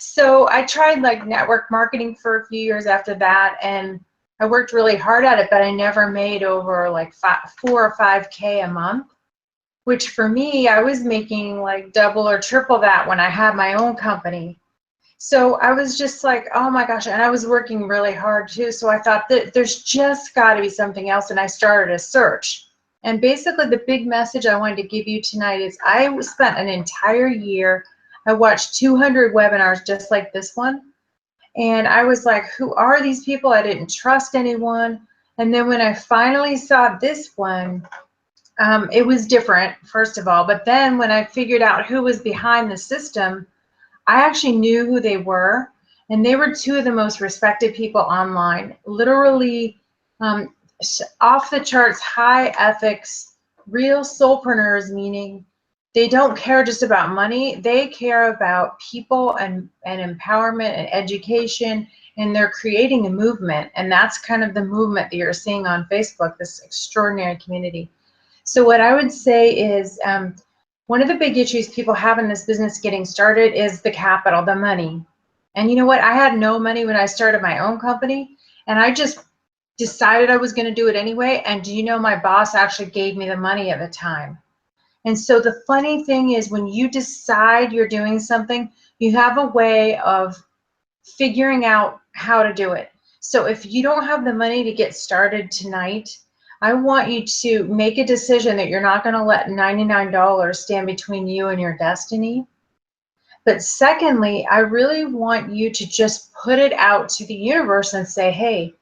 So I tried like network marketing for a few years after that, and I worked really hard at it, but I never made over like 4 or 5K a month, which for me, I was making like double or triple that when I had my own company. So I was just like, oh my gosh, and I was working really hard too. So I thought that there's just got to be something else, and I started a search. And basically the big message I wanted to give you tonight is I spent an entire year, I watched 200 webinars just like this one, and I was like, who are these people? I didn't trust anyone. And then when I finally saw this one, it was different, first of all, but then when I figured out who was behind the system, I actually knew who they were, and they were two of the most respected people online. Literally off the charts, high ethics, real soulpreneurs, meaning they don't care just about money. They care about people and empowerment and education, and they're creating a movement. And that's kind of the movement that you're seeing on Facebook, this extraordinary community. So what I would say is, one of the big issues people have in this business getting started is the capital, the money. And you know what? I had no money when I started my own company, and I just decided I was going to do it anyway. And do you know, my boss actually gave me the money at the time. And so the funny thing is, when you decide you're doing something, you have a way of figuring out how to do it. So if you don't have the money to get started tonight, I want you to make a decision that you're not going to let $99 stand between you and your destiny. But secondly, I really want you to just put it out to the universe and say, hey,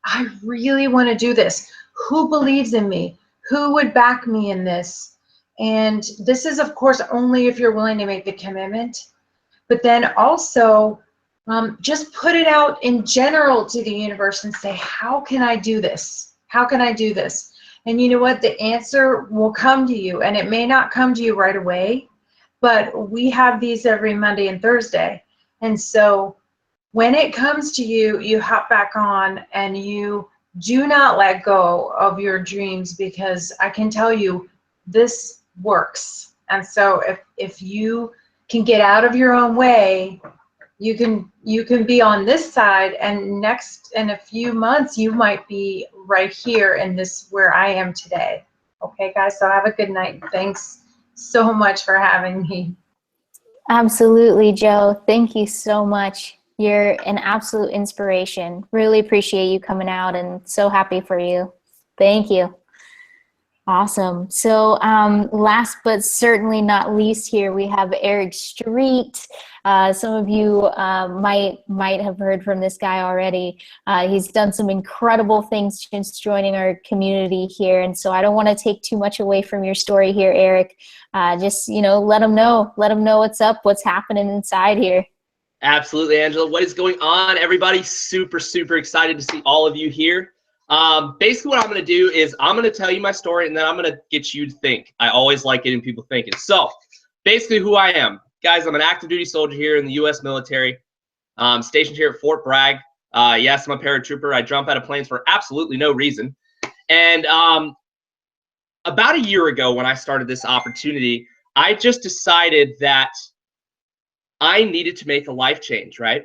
I really want to do this. Who believes in me? Who would back me in this? And this is, of course, only if you're willing to make the commitment. But then also, just put it out in general to the universe and say, how can I do this? How can I do this? And you know what? The answer will come to you, and it may not come to you right away, but we have these every Monday and Thursday. And so when it comes to you, you hop back on and you do not let go of your dreams, because I can tell you this works. And so if you can get out of your own way, you can be on this side, and next in a few months you might be right here in this where I am today. Okay guys, so have a good night. Thanks so much for having me.
Absolutely, Joe. Thank you so much. You're an absolute inspiration. Really appreciate you coming out, and so happy for you. Thank you. Awesome. So last but certainly not least, here we have Eric Street. Some of you might have heard from this guy already. He's done some incredible things since joining our community here, and so I don't want to take too much away from your story here, Eric. Just, you know, let them know what's up, what's happening inside here.
Absolutely, Angela. What is going on, everybody? Super excited to see all of you here. Basically what I'm going to do is I'm going to tell you my story, and then I'm going to get you to think. I always like getting people thinking. So basically who I am. Guys, I'm an active duty soldier here in the U.S. military, stationed here at Fort Bragg. Yes, I'm a paratrooper. I jump out of planes for absolutely no reason. And about a year ago when I started this opportunity, I just decided that I needed to make a life change, right?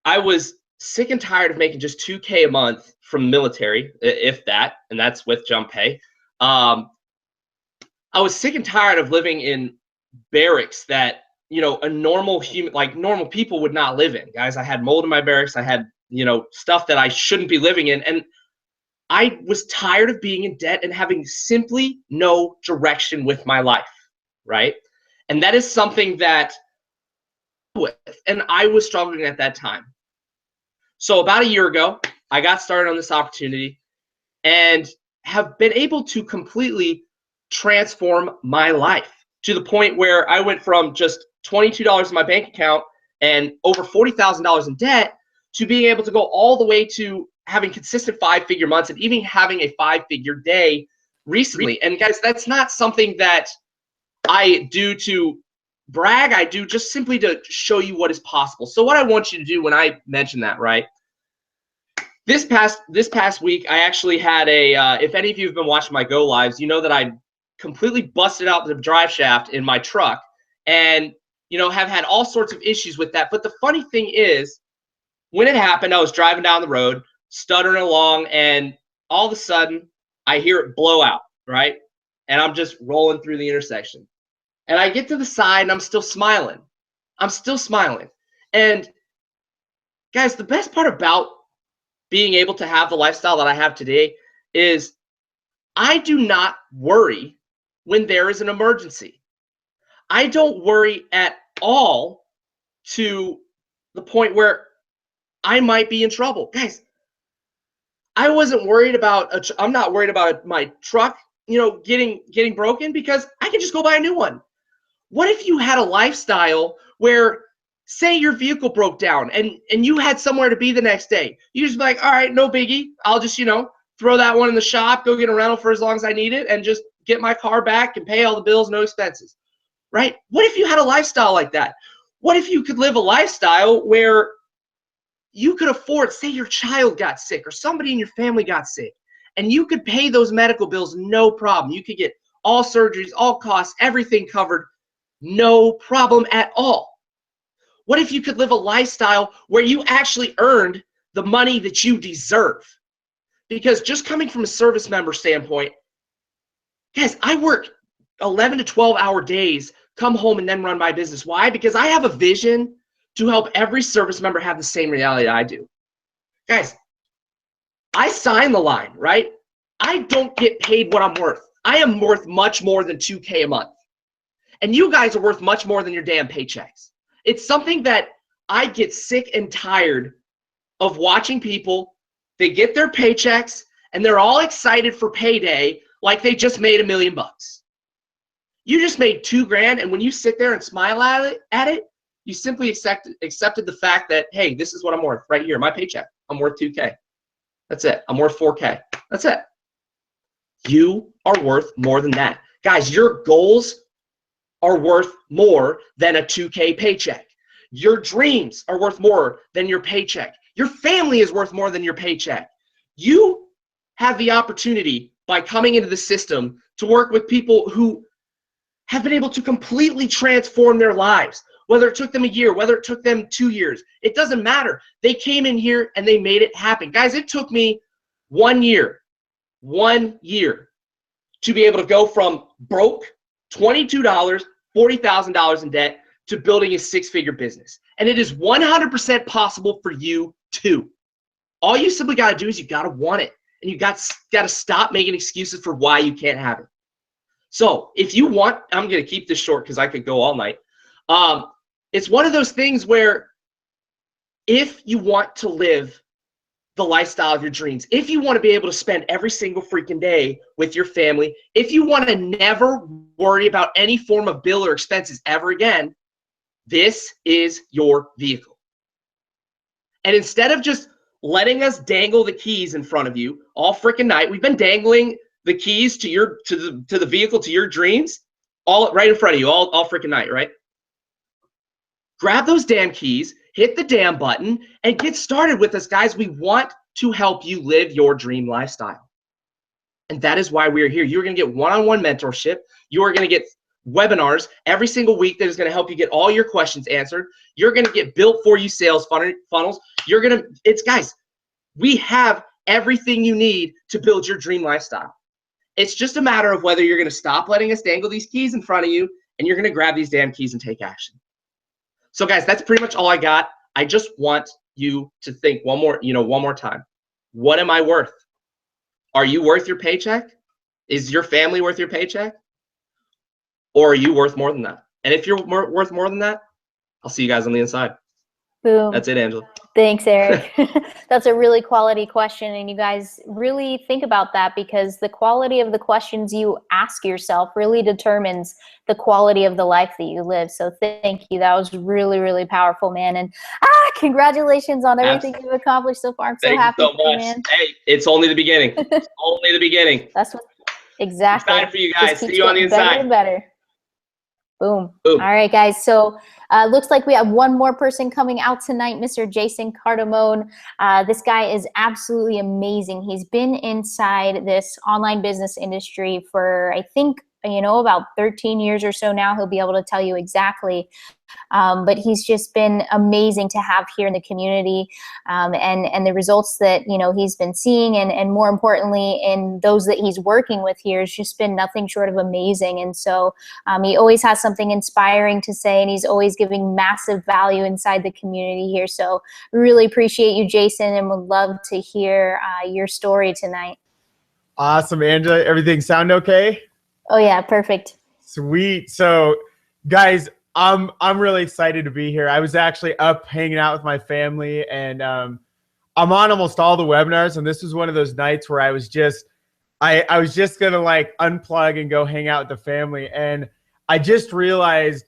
I was sick and tired of making just $2K a month from military, if that, and that's with jump pay. I was sick and tired of living in barracks that, you know, a normal human, like normal people would not live in. Guys, I had mold in my barracks. I had, you know, stuff that I shouldn't be living in. And I was tired of being in debt and having simply no direction with my life, right? And that is something that, and I was struggling at that time. So about a year ago, I got started on this opportunity and have been able to completely transform my life to the point where I went from just $22 in my bank account and over $40,000 in debt to being able to go all the way to having consistent 5-figure months and even having a 5-figure day recently. And guys, that's not something that I do to brag. I do just simply to show you what is possible. So what I want you to do when I mention that, right? This past week, I actually had a, if any of you have been watching my Go Lives, you know that I completely busted out the drive shaft in my truck and, you know, have had all sorts of issues with that. But the funny thing is, when it happened, I was driving down the road, stuttering along, and all of a sudden, I hear it blow out, right? And I'm just rolling through the intersection. And I get to the side, and I'm still smiling. I'm still smiling. And guys, the best part about being able to have the lifestyle that I have today is I do not worry when there is an emergency. I don't worry at all to the point where I might be in trouble. Guys, I wasn't worried about, I'm not worried about my truck, you know, getting broken because I can just go buy a new one. What if you had a lifestyle where, say your vehicle broke down and you had somewhere to be the next day? You just be like, all right, no biggie. I'll just, you know, throw that one in the shop, go get a rental for as long as I need it, and just get my car back and pay all the bills, no expenses, right? What if you had a lifestyle like that? What if you could live a lifestyle where you could afford, say your child got sick or somebody in your family got sick, and you could pay those medical bills no problem. You could get all surgeries, all costs, everything covered, no problem at all. What if you could live a lifestyle where you actually earned the money that you deserve? Because just coming from a service member standpoint, guys, I work 11 to 12-hour days, come home and then run my business. Why? Because I have a vision to help every service member have the same reality I do. Guys, I sign the line, right? I don't get paid what I'm worth. I am worth much more than $2K a month. And you guys are worth much more than your damn paychecks. It's something that I get sick and tired of watching people. They get their paychecks and they're all excited for payday like they just made $1 million. You just made $2 grand, and when you sit there and smile at it, you simply accepted the fact that, hey, this is what I'm worth right here, my paycheck. I'm worth 2K. That's it. I'm worth 4K. That's it. You are worth more than that. Guys, your goals are worth more than a 2K paycheck. Your dreams are worth more than your paycheck. Your family is worth more than your paycheck. You have the opportunity by coming into the system to work with people who have been able to completely transform their lives. Whether it took them a year, whether it took them 2 years, it doesn't matter. They came in here and they made it happen. Guys, it took me 1 year to be able to go from broke, $22, $40,000 in debt, to building a 6-figure business. And it is 100% possible for you too. All you simply got to do is you got to want it. And you got to stop making excuses for why you can't have it. So if you want, I'm going to keep this short because I could go all night. It's one of those things where if you want to live the lifestyle of your dreams, if you want to be able to spend every single freaking day with your family, if you want to never worry about any form of bill or expenses ever again, this is your vehicle. And instead of just letting us dangle the keys in front of you all freaking night, we've been dangling the keys to the vehicle, to your dreams, all right in front of you all freaking night, right? Grab those damn keys, hit the damn button, and get started with us, guys. We want to help you live your dream lifestyle. And that is why we're here. You're going to get one-on-one mentorship. You are going to get webinars every single week that is going to help you get all your questions answered. You're going to get built for you sales funnels. Guys, we have everything you need to build your dream lifestyle. It's just a matter of whether you're going to stop letting us dangle these keys in front of you and you're going to grab these damn keys and take action. So guys, that's pretty much all I got. I just want you to think one more time. What am I worth? Are you worth your paycheck? Is your family worth your paycheck? Or are you worth more than that? And if you're worth more than that, I'll see you guys on the inside.
Boom.
That's it, Angela.
Thanks, Eric. That's a really quality question. And you guys really think about that, because the quality of the questions you ask yourself really determines the quality of the life that you live. So thank you. That was really, really powerful, man. And congratulations on everything you've accomplished so far. I'm so happy
Thank you
for
so
you,
much.
man.
Hey, it's only the beginning. It's only the beginning.
That's what, exactly.
Excited for you guys.
Just keeps
See you on the
getting better
inside.
and better. Boom.
Boom.
All right, guys. So looks like we have one more person coming out tonight, Mr. Jason Cardamone. This guy is absolutely amazing. He's been inside this online business industry for, I think, about 13 years or so now. He'll be able to tell you exactly. But he's just been amazing to have here in the community, and the results that he's been seeing, and more importantly, in those that he's working with here, has just been nothing short of amazing. And so he always has something inspiring to say, and he's always giving massive value inside the community here. So really appreciate you, Jason, and would love to hear your story tonight.
Awesome, Angela. Everything sound okay?
Oh yeah, perfect.
Sweet. So, guys, I'm really excited to be here. I was actually up hanging out with my family, and I'm on almost all the webinars, and this was one of those nights where I was just gonna like unplug and go hang out with the family. And I just realized,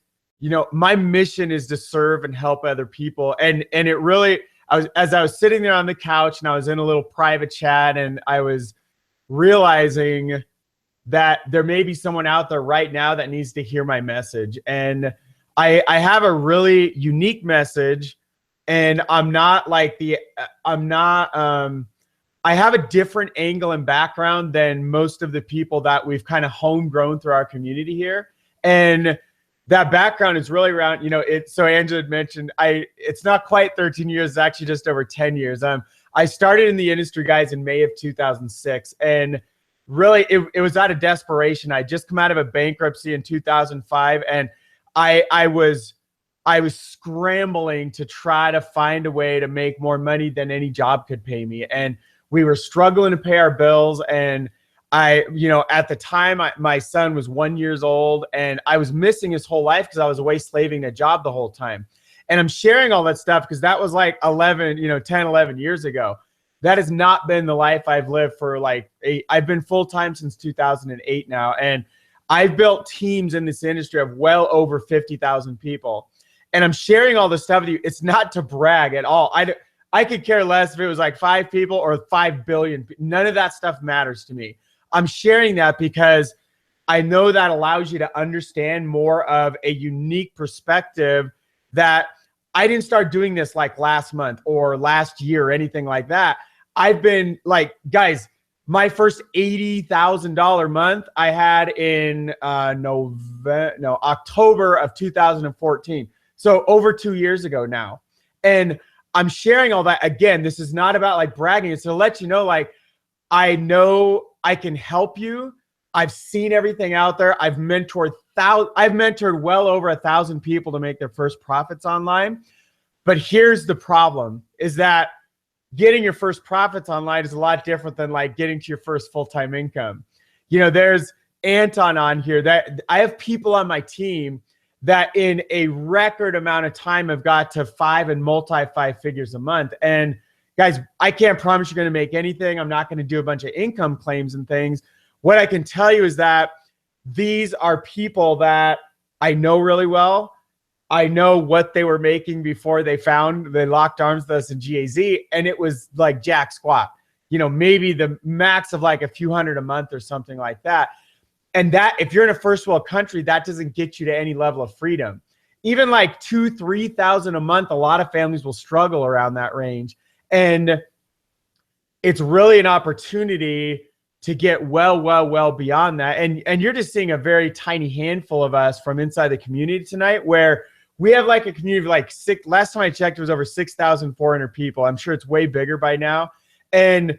my mission is to serve and help other people. And it really, as I was sitting there on the couch and I was in a little private chat, and I was realizing that there may be someone out there right now that needs to hear my message. And I have a really unique message, and I have a different angle and background than most of the people that we've kind of homegrown through our community here. And that background is really around, so Angela had mentioned, it's not quite 13 years, it's actually just over 10 years. I started in the industry, guys, in May of 2006. And really, it was out of desperation. I just come out of a bankruptcy in 2005, and I was scrambling to try to find a way to make more money than any job could pay me. And we were struggling to pay our bills. And at the time, my son was 1 year old, and I was missing his whole life because I was away slaving a job the whole time. And I'm sharing all that stuff because that was like 10, 11 years ago. That has not been the life I've lived for I've been full-time since 2008 now. And I've built teams in this industry of well over 50,000 people. And I'm sharing all this stuff with you. It's not to brag at all. I could care less if it was like 5 people or 5 billion. None of that stuff matters to me. I'm sharing that because I know that allows you to understand more of a unique perspective that I didn't start doing this like last month or last year or anything like that. I've been guys, my first $80,000 month I had in October of 2014. So over 2 years ago now. And I'm sharing all that. Again, this is not about bragging. It's to let you know, I know I can help you. I've seen everything out there. I've mentored well over 1,000 people to make their first profits online. But here's the problem, is that getting your first profits online is a lot different than getting to your first full-time income. There's Anton on here that I have people on my team that in a record amount of time have got to 5 and multi-5 figures a month. And guys, I can't promise you're going to make anything. I'm not going to do a bunch of income claims and things. What I can tell you is that these are people that I know really well. I know what they were making before they locked arms with us in GAZ, and it was like jack squat. Maybe the max of a few hundred a month or something like that. And that, if you're in a first world country, that doesn't get you to any level of freedom. Even $2,000, $3,000 a month, a lot of families will struggle around that range. And it's really an opportunity to get well beyond that. And you're just seeing a very tiny handful of us from inside the community tonight, where we have a community of last time I checked, it was over 6,400 people. I'm sure it's way bigger by now. And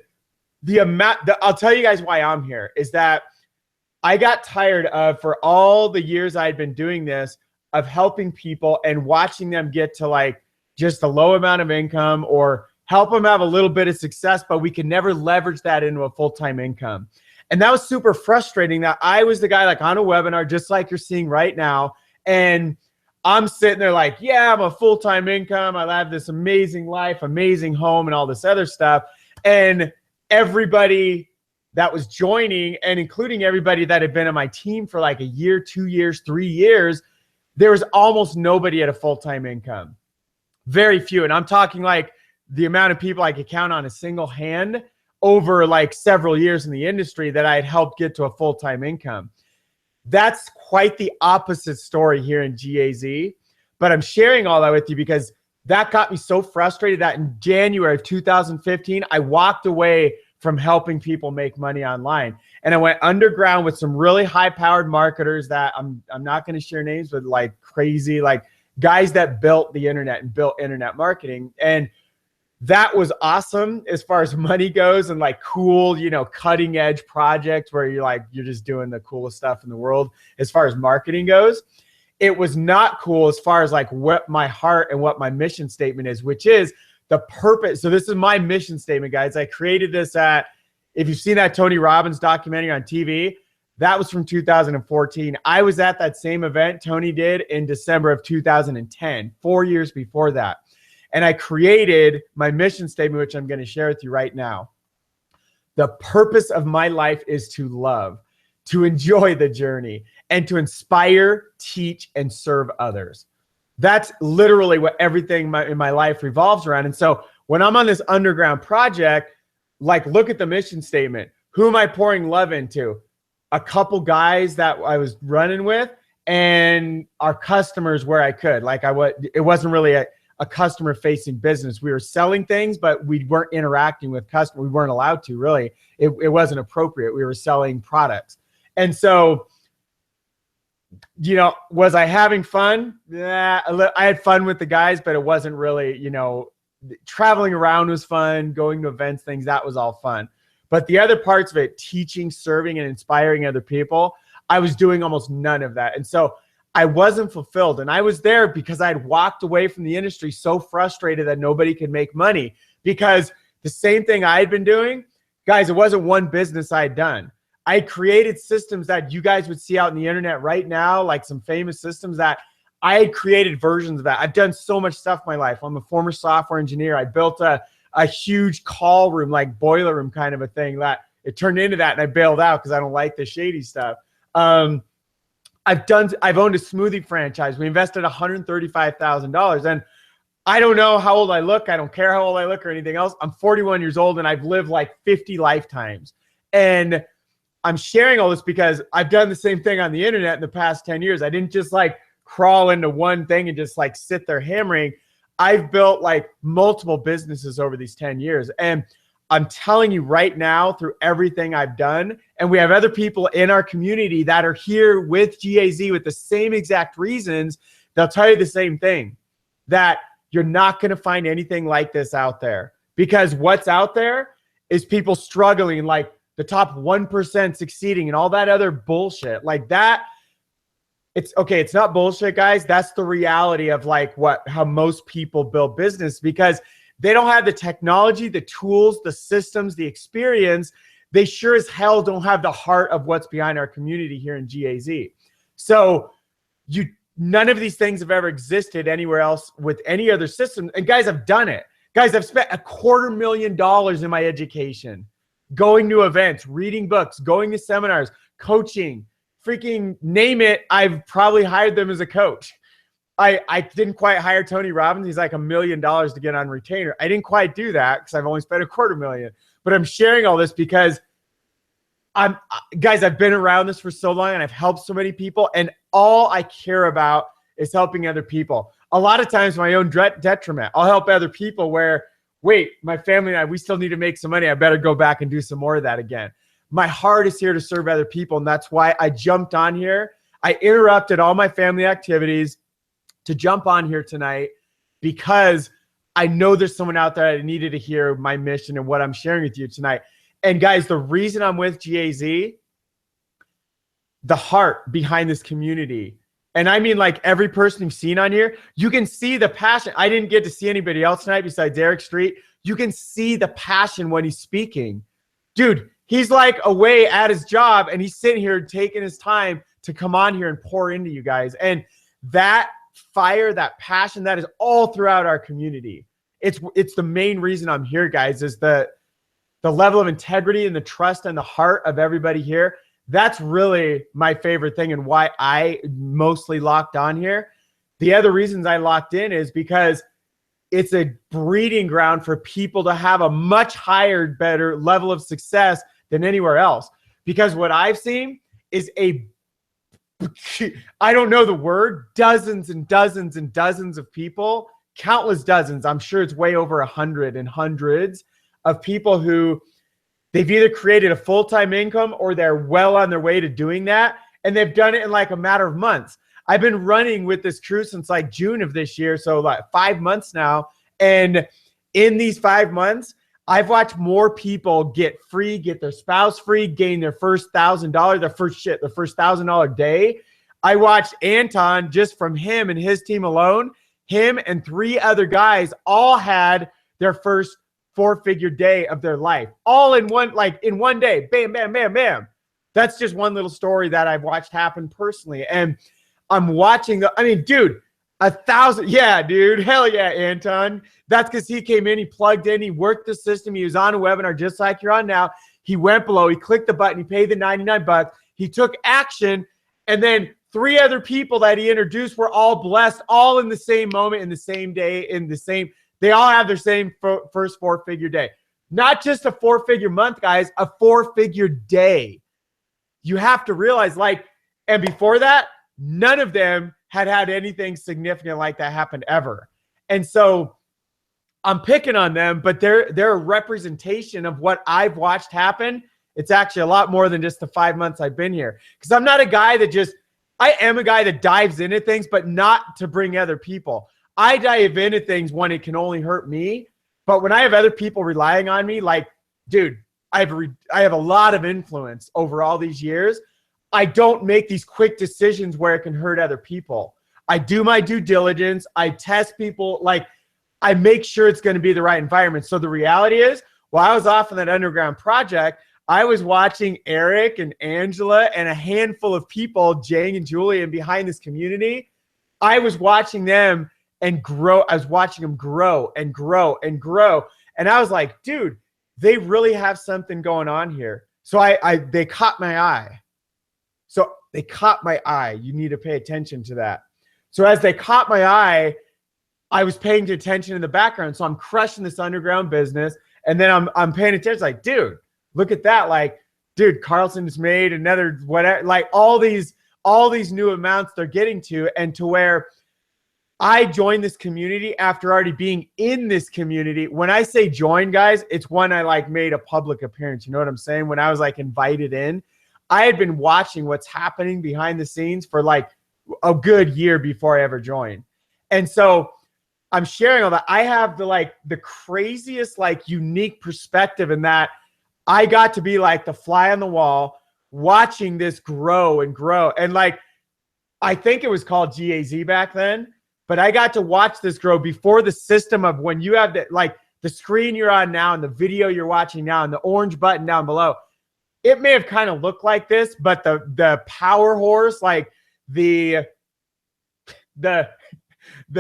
I'll tell you guys why I'm here is that I got tired of, for all the years I'd been doing this, of helping people and watching them get to just a low amount of income, or help them have a little bit of success, but we can never leverage that into a full-time income. And that was super frustrating, that I was the guy on a webinar, just like you're seeing right now. And I'm sitting there like, yeah, I'm a full-time income. I have this amazing life, amazing home, and all this other stuff. And everybody that was joining, and including everybody that had been on my team for like a year, 2 years, 3 years, there was almost nobody at a full-time income. Very few. And I'm talking like the amount of people I could count on a single hand over like several years in the industry that I had helped get to a full-time income. That's quite the opposite story here in GAZ. But I'm sharing all that with you because that got me so frustrated that in January of 2015, I walked away from helping people make money online. And I went underground with some really high-powered marketers that I'm not going to share names, but like crazy, like guys that built the internet and built internet marketing. And that was awesome as far as money goes and like cool, you know, cutting edge projects where you're just doing the coolest stuff in the world as far as marketing goes. It was not cool as far as like what my heart and what my mission statement is, which is the purpose. So this is my mission statement, guys. I created this if you've seen that Tony Robbins documentary on TV, that was from 2014. I was at that same event Tony did in December of 2010, 4 years before that. And I created my mission statement, which I'm going to share with you right now. The purpose of my life is to love, to enjoy the journey, and to inspire, teach, and serve others. That's literally what everything in my life revolves around. And so when I'm on this underground project, like look at the mission statement. Who am I pouring love into? A couple guys that I was running with and our customers where I could. It wasn't really a customer facing business. We were selling things, but we weren't interacting with customers. We weren't allowed to really. It wasn't appropriate. We were selling products. And so, you know, was I having fun? Yeah, I had fun with the guys, but it wasn't really, you know, traveling around was fun, going to events, things, that was all fun. But the other parts of it, teaching, serving, and inspiring other people, I was doing almost none of that. And so I wasn't fulfilled. And I was there because I had walked away from the industry so frustrated that nobody could make money, because the same thing I had been doing, guys, it wasn't one business I had done. I created systems that you guys would see out in the internet right now, like some famous systems that I had created versions of that. I've done so much stuff in my life. I'm a former software engineer. I built a huge call room, like boiler room kind of a thing that it turned into that, and I bailed out because I don't like the shady stuff. I've owned a smoothie franchise. We invested $135,000, and I don't know how old I look. I don't care how old I look or anything else. I'm 41 years old, and I've lived like 50 lifetimes. And I'm sharing all this because I've done the same thing on the internet in the past 10 years. I didn't just like crawl into one thing and just like sit there hammering. I've built like multiple businesses over these 10 years. And I'm telling you right now, through everything I've done, and we have other people in our community that are here with GAZ with the same exact reasons, they'll tell you the same thing, that you're not going to find anything like this out there. Because what's out there is people struggling, like the top 1% succeeding and all that other bullshit like that. It's okay. It's not bullshit, guys. That's the reality of like how most people build business, because they don't have the technology, the tools, the systems, the experience. They sure as hell don't have the heart of what's behind our community here in GAZ. So none of these things have ever existed anywhere else with any other system. And guys, I've done it. Guys, I've spent $250,000 in my education, going to events, reading books, going to seminars, coaching, freaking name it. I've probably hired them as a coach. I didn't quite hire Tony Robbins. He's like $1 million to get on retainer. I didn't quite do that because I've only spent $250,000. But I'm sharing all this because guys, I've been around this for so long and I've helped so many people, and all I care about is helping other people. A lot of times my own detriment. I'll help other people where, wait, my family and I, we still need to make some money. I better go back and do some more of that again. My heart is here to serve other people, and that's why I jumped on here. I interrupted all my family activities to jump on here tonight because I know there's someone out there that needed to hear my mission and what I'm sharing with you tonight. And guys, the reason I'm with GAZ, the heart behind this community, and I mean like every person you've seen on here, you can see the passion. I didn't get to see anybody else tonight besides Eric Street. You can see the passion when he's speaking. Dude, he's like away at his job and he's sitting here taking his time to come on here and pour into you guys. And that fire, that passion, that is all throughout our community. It's the main reason I'm here, guys, is the level of integrity and the trust and the heart of everybody here. That's really my favorite thing and why I mostly locked on here. The other reasons I locked in is because it's a breeding ground for people to have a much higher, better level of success than anywhere else. Because what I've seen is I don't know the word, dozens and dozens and dozens of people, countless dozens. I'm sure it's way over 100 and hundreds of people who they've either created a full-time income or they're well on their way to doing that. And they've done it in like a matter of months. I've been running with this crew since like June of this year. So like 5 months now. And in these 5 months, I've watched more people get their spouse free, gain their first $1,000, their first $1,000 day. I watched Anton, just from him and his team alone, him and 3 other guys all had their first 4-figure day of their life, all in one day. Bam, bam, bam, bam. That's just one little story that I've watched happen personally. And I'm watching dude, 1,000. Yeah, dude. Hell yeah, Anton. That's because he came in, he plugged in, he worked the system. He was on a webinar just like you're on now. He went below, he clicked the button, he paid the $99. He took action. And then 3 other people that he introduced were all blessed, all in the same moment, in the same day, they all have their same first 4-figure day. Not just a 4-figure month, guys, a 4-figure day. You have to realize, and before that, none of them had anything significant like that happen ever. And so I'm picking on them, but they're a representation of what I've watched happen. It's actually a lot more than just the 5 months I've been here. Because I'm not a guy I am a guy that dives into things, but not to bring other people. I dive into things when it can only hurt me. But when I have other people relying on me, dude, I have a lot of influence over all these years. I don't make these quick decisions where it can hurt other people. I do my due diligence. I test people. I make sure it's going to be the right environment. So the reality is, while I was off on that underground project, I was watching Eric and Angela and a handful of people, Jang and Julian, behind this community. I was watching them and grow. I was watching them grow and grow and grow. And I was like, dude, they really have something going on here. So they caught my eye. You need to pay attention to that. So as they caught my eye, I was paying attention in the background. So I'm crushing this underground business. And then I'm paying attention, dude, look at that. Dude, Carlson has made another whatever, all these new amounts they're getting to, and to where I joined this community after already being in this community. When I say join, guys, it's when I made a public appearance. You know what I'm saying? When I was invited in, I had been watching what's happening behind the scenes for a good year before I ever joined. And so I'm sharing all that. I have the craziest, unique perspective in that I got to be the fly on the wall, watching this grow and grow. And I think it was called GAZ back then, but I got to watch this grow before the system of when you have the screen you're on now and the video you're watching now and the orange button down below. It may have kind of looked like this, but the power horse, the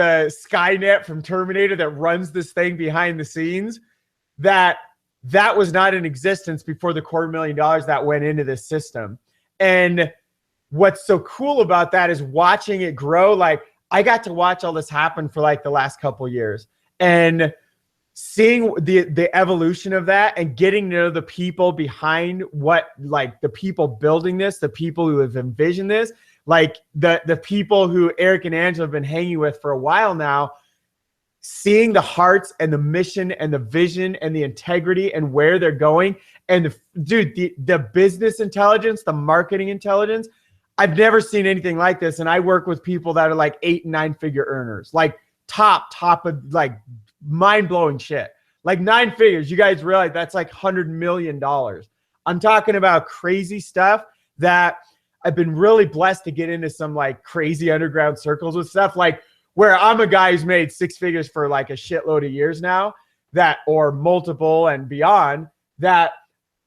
Skynet from Terminator that runs this thing behind the scenes, that was not in existence before the $250,000 that went into this system. And what's so cool about that is watching it grow. I got to watch all this happen for the last couple years, and seeing the evolution of that and getting to know the people behind the people building this, the people who have envisioned this, the people who Eric and Angela have been hanging with for a while now, seeing the hearts and the mission and the vision and the integrity and where they're going. And the business intelligence, the marketing intelligence, I've never seen anything like this. And I work with people that are 8 and 9 figure earners, top of mind-blowing shit. 9 figures. You guys realize that's $100 million. I'm talking about crazy stuff that I've been really blessed to get into some crazy underground circles with stuff where I'm a guy who's made 6 figures for a shitload of years now, or multiple and beyond, that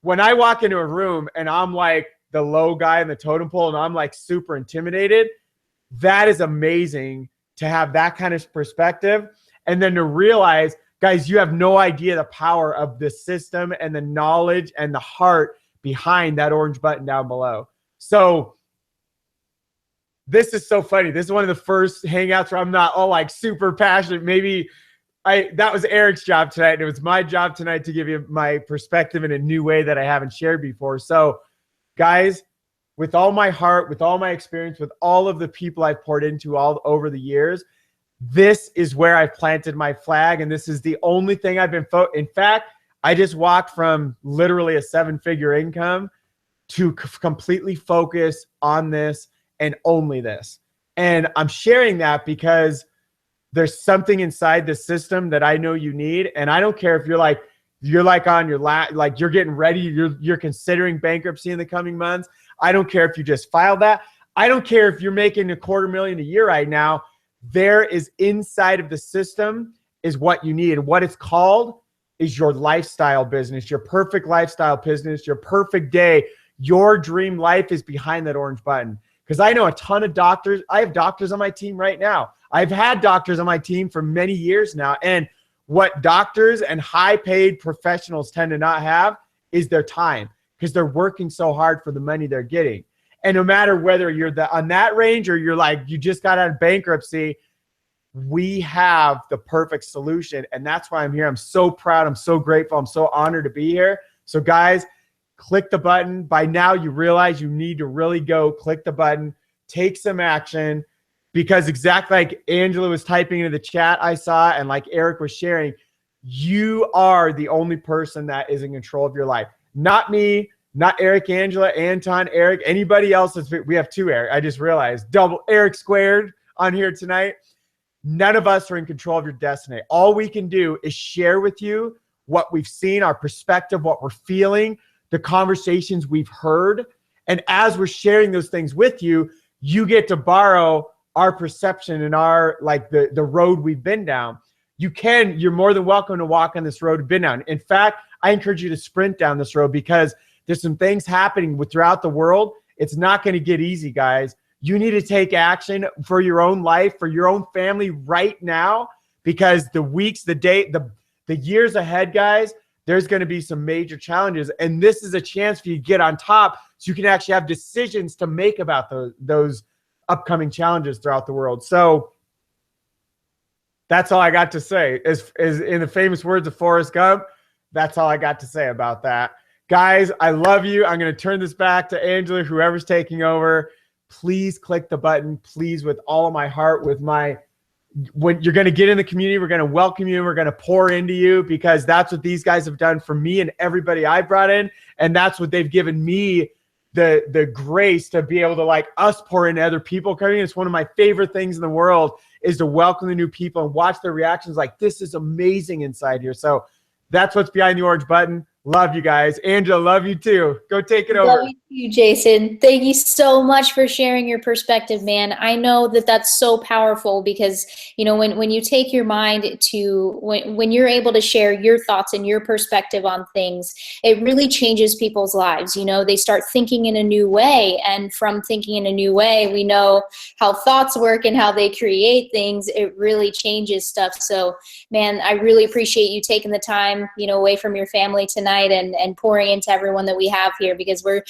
when I walk into a room and I'm the low guy in the totem pole and I'm super intimidated, that is amazing to have that kind of perspective, and then to realize, guys, you have no idea the power of the system and the knowledge and the heart behind that orange button down below. So this is so funny. This is one of the first hangouts where I'm not all like super passionate. Maybe that was Eric's job tonight, and it was my job tonight to give you my perspective in a new way that I haven't shared before. So guys, with all my heart, with all my experience, with all of the people I've poured into all over the years, this is where I've planted my flag, and this is the only thing I've been in fact, I just walked from literally a 7-figure income to completely focus on this and only this. And I'm sharing that because there's something inside the system that I know you need. And I don't care if you're like on your like you're getting ready, you're considering bankruptcy in the coming months. I don't care if you just filed that. I don't care if you're making $250,000 a year right now. There is inside of the system is what you need. And what it's called is your lifestyle business, your perfect lifestyle business, your perfect day. Your dream life is behind that orange button. Because I know a ton of doctors. I have doctors on my team right now. I've had doctors on my team for many years now. And what doctors and high-paid professionals tend to not have is their time, because they're working so hard for the money they're getting. And no matter whether you're on that range or you're like, you just got out of bankruptcy, we have the perfect solution. And that's why I'm here. I'm so proud. I'm so grateful. I'm so honored to be here. So guys, click the button. By now you realize you need to really go click the button, take some action, because exactly like Angela was typing into the chat I saw, and like Eric was sharing, you are the only person that is in control of your life. Not me, not Eric, Angela, Anton, Eric, anybody else. We have 2 Eric. I just realized double Eric squared on here tonight. None of us are in control of your destiny. All we can do is share with you what we've seen, our perspective, what we're feeling, the conversations we've heard. And as we're sharing those things with you, you get to borrow our perception and our, like the road we've been down. You're more than welcome to walk on this road we've been down. In fact, I encourage you to sprint down this road, because there's some things happening throughout the world. It's not going to get easy, guys. You need to take action for your own life, for your own family right now, because the weeks, the years ahead, guys, there's going to be some major challenges. And this is a chance for you to get on top so you can actually have decisions to make about those upcoming challenges throughout the world. So that's all I got to say. As in the famous words of Forrest Gump, that's all I got to say about that. Guys, I love you. I'm going to turn this back to Angela, whoever's taking over. Please click the button, please, with all of my heart, when you're going to get in the community, we're going to welcome you. We're going to pour into you, because that's what these guys have done for me and everybody I brought in. And that's what they've given me the grace to be able to, like, us pour into other people coming in. It's one of my favorite things in the world, is to welcome the new people and watch their reactions. Like, this is amazing inside here. So that's what's behind the orange button. Love you guys. Angela, love you too. Go take it over.
Love you, Jason. Thank you so much for sharing your perspective, man. I know that that's so powerful, because, you know, when you take your mind to, when you're able to share your thoughts and your perspective on things, it really changes people's lives. You know, they start thinking in a new way, and from thinking in a new way, we know how thoughts work and how they create things. It really changes stuff. So, man, I really appreciate you taking the time, you know, away from your family tonight, and pouring into everyone that we have here, because we're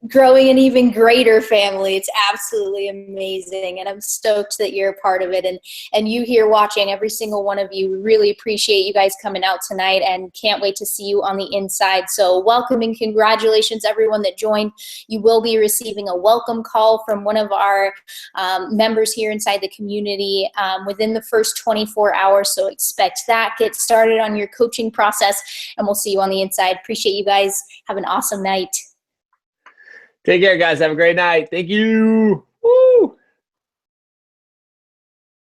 growing an even greater family. It's absolutely amazing, and I'm stoked that you're a part of it, and you here watching, every single one of you. We really appreciate you guys coming out tonight, and can't wait to see you on the inside. So welcome and congratulations everyone that joined. You will be receiving a welcome call from one of our members here inside the community within the first 24 hours, so expect that. Get started on your coaching process, and we'll see you on the inside. Appreciate you guys. Have an awesome night.
Take care, guys. Have a great night. Thank you.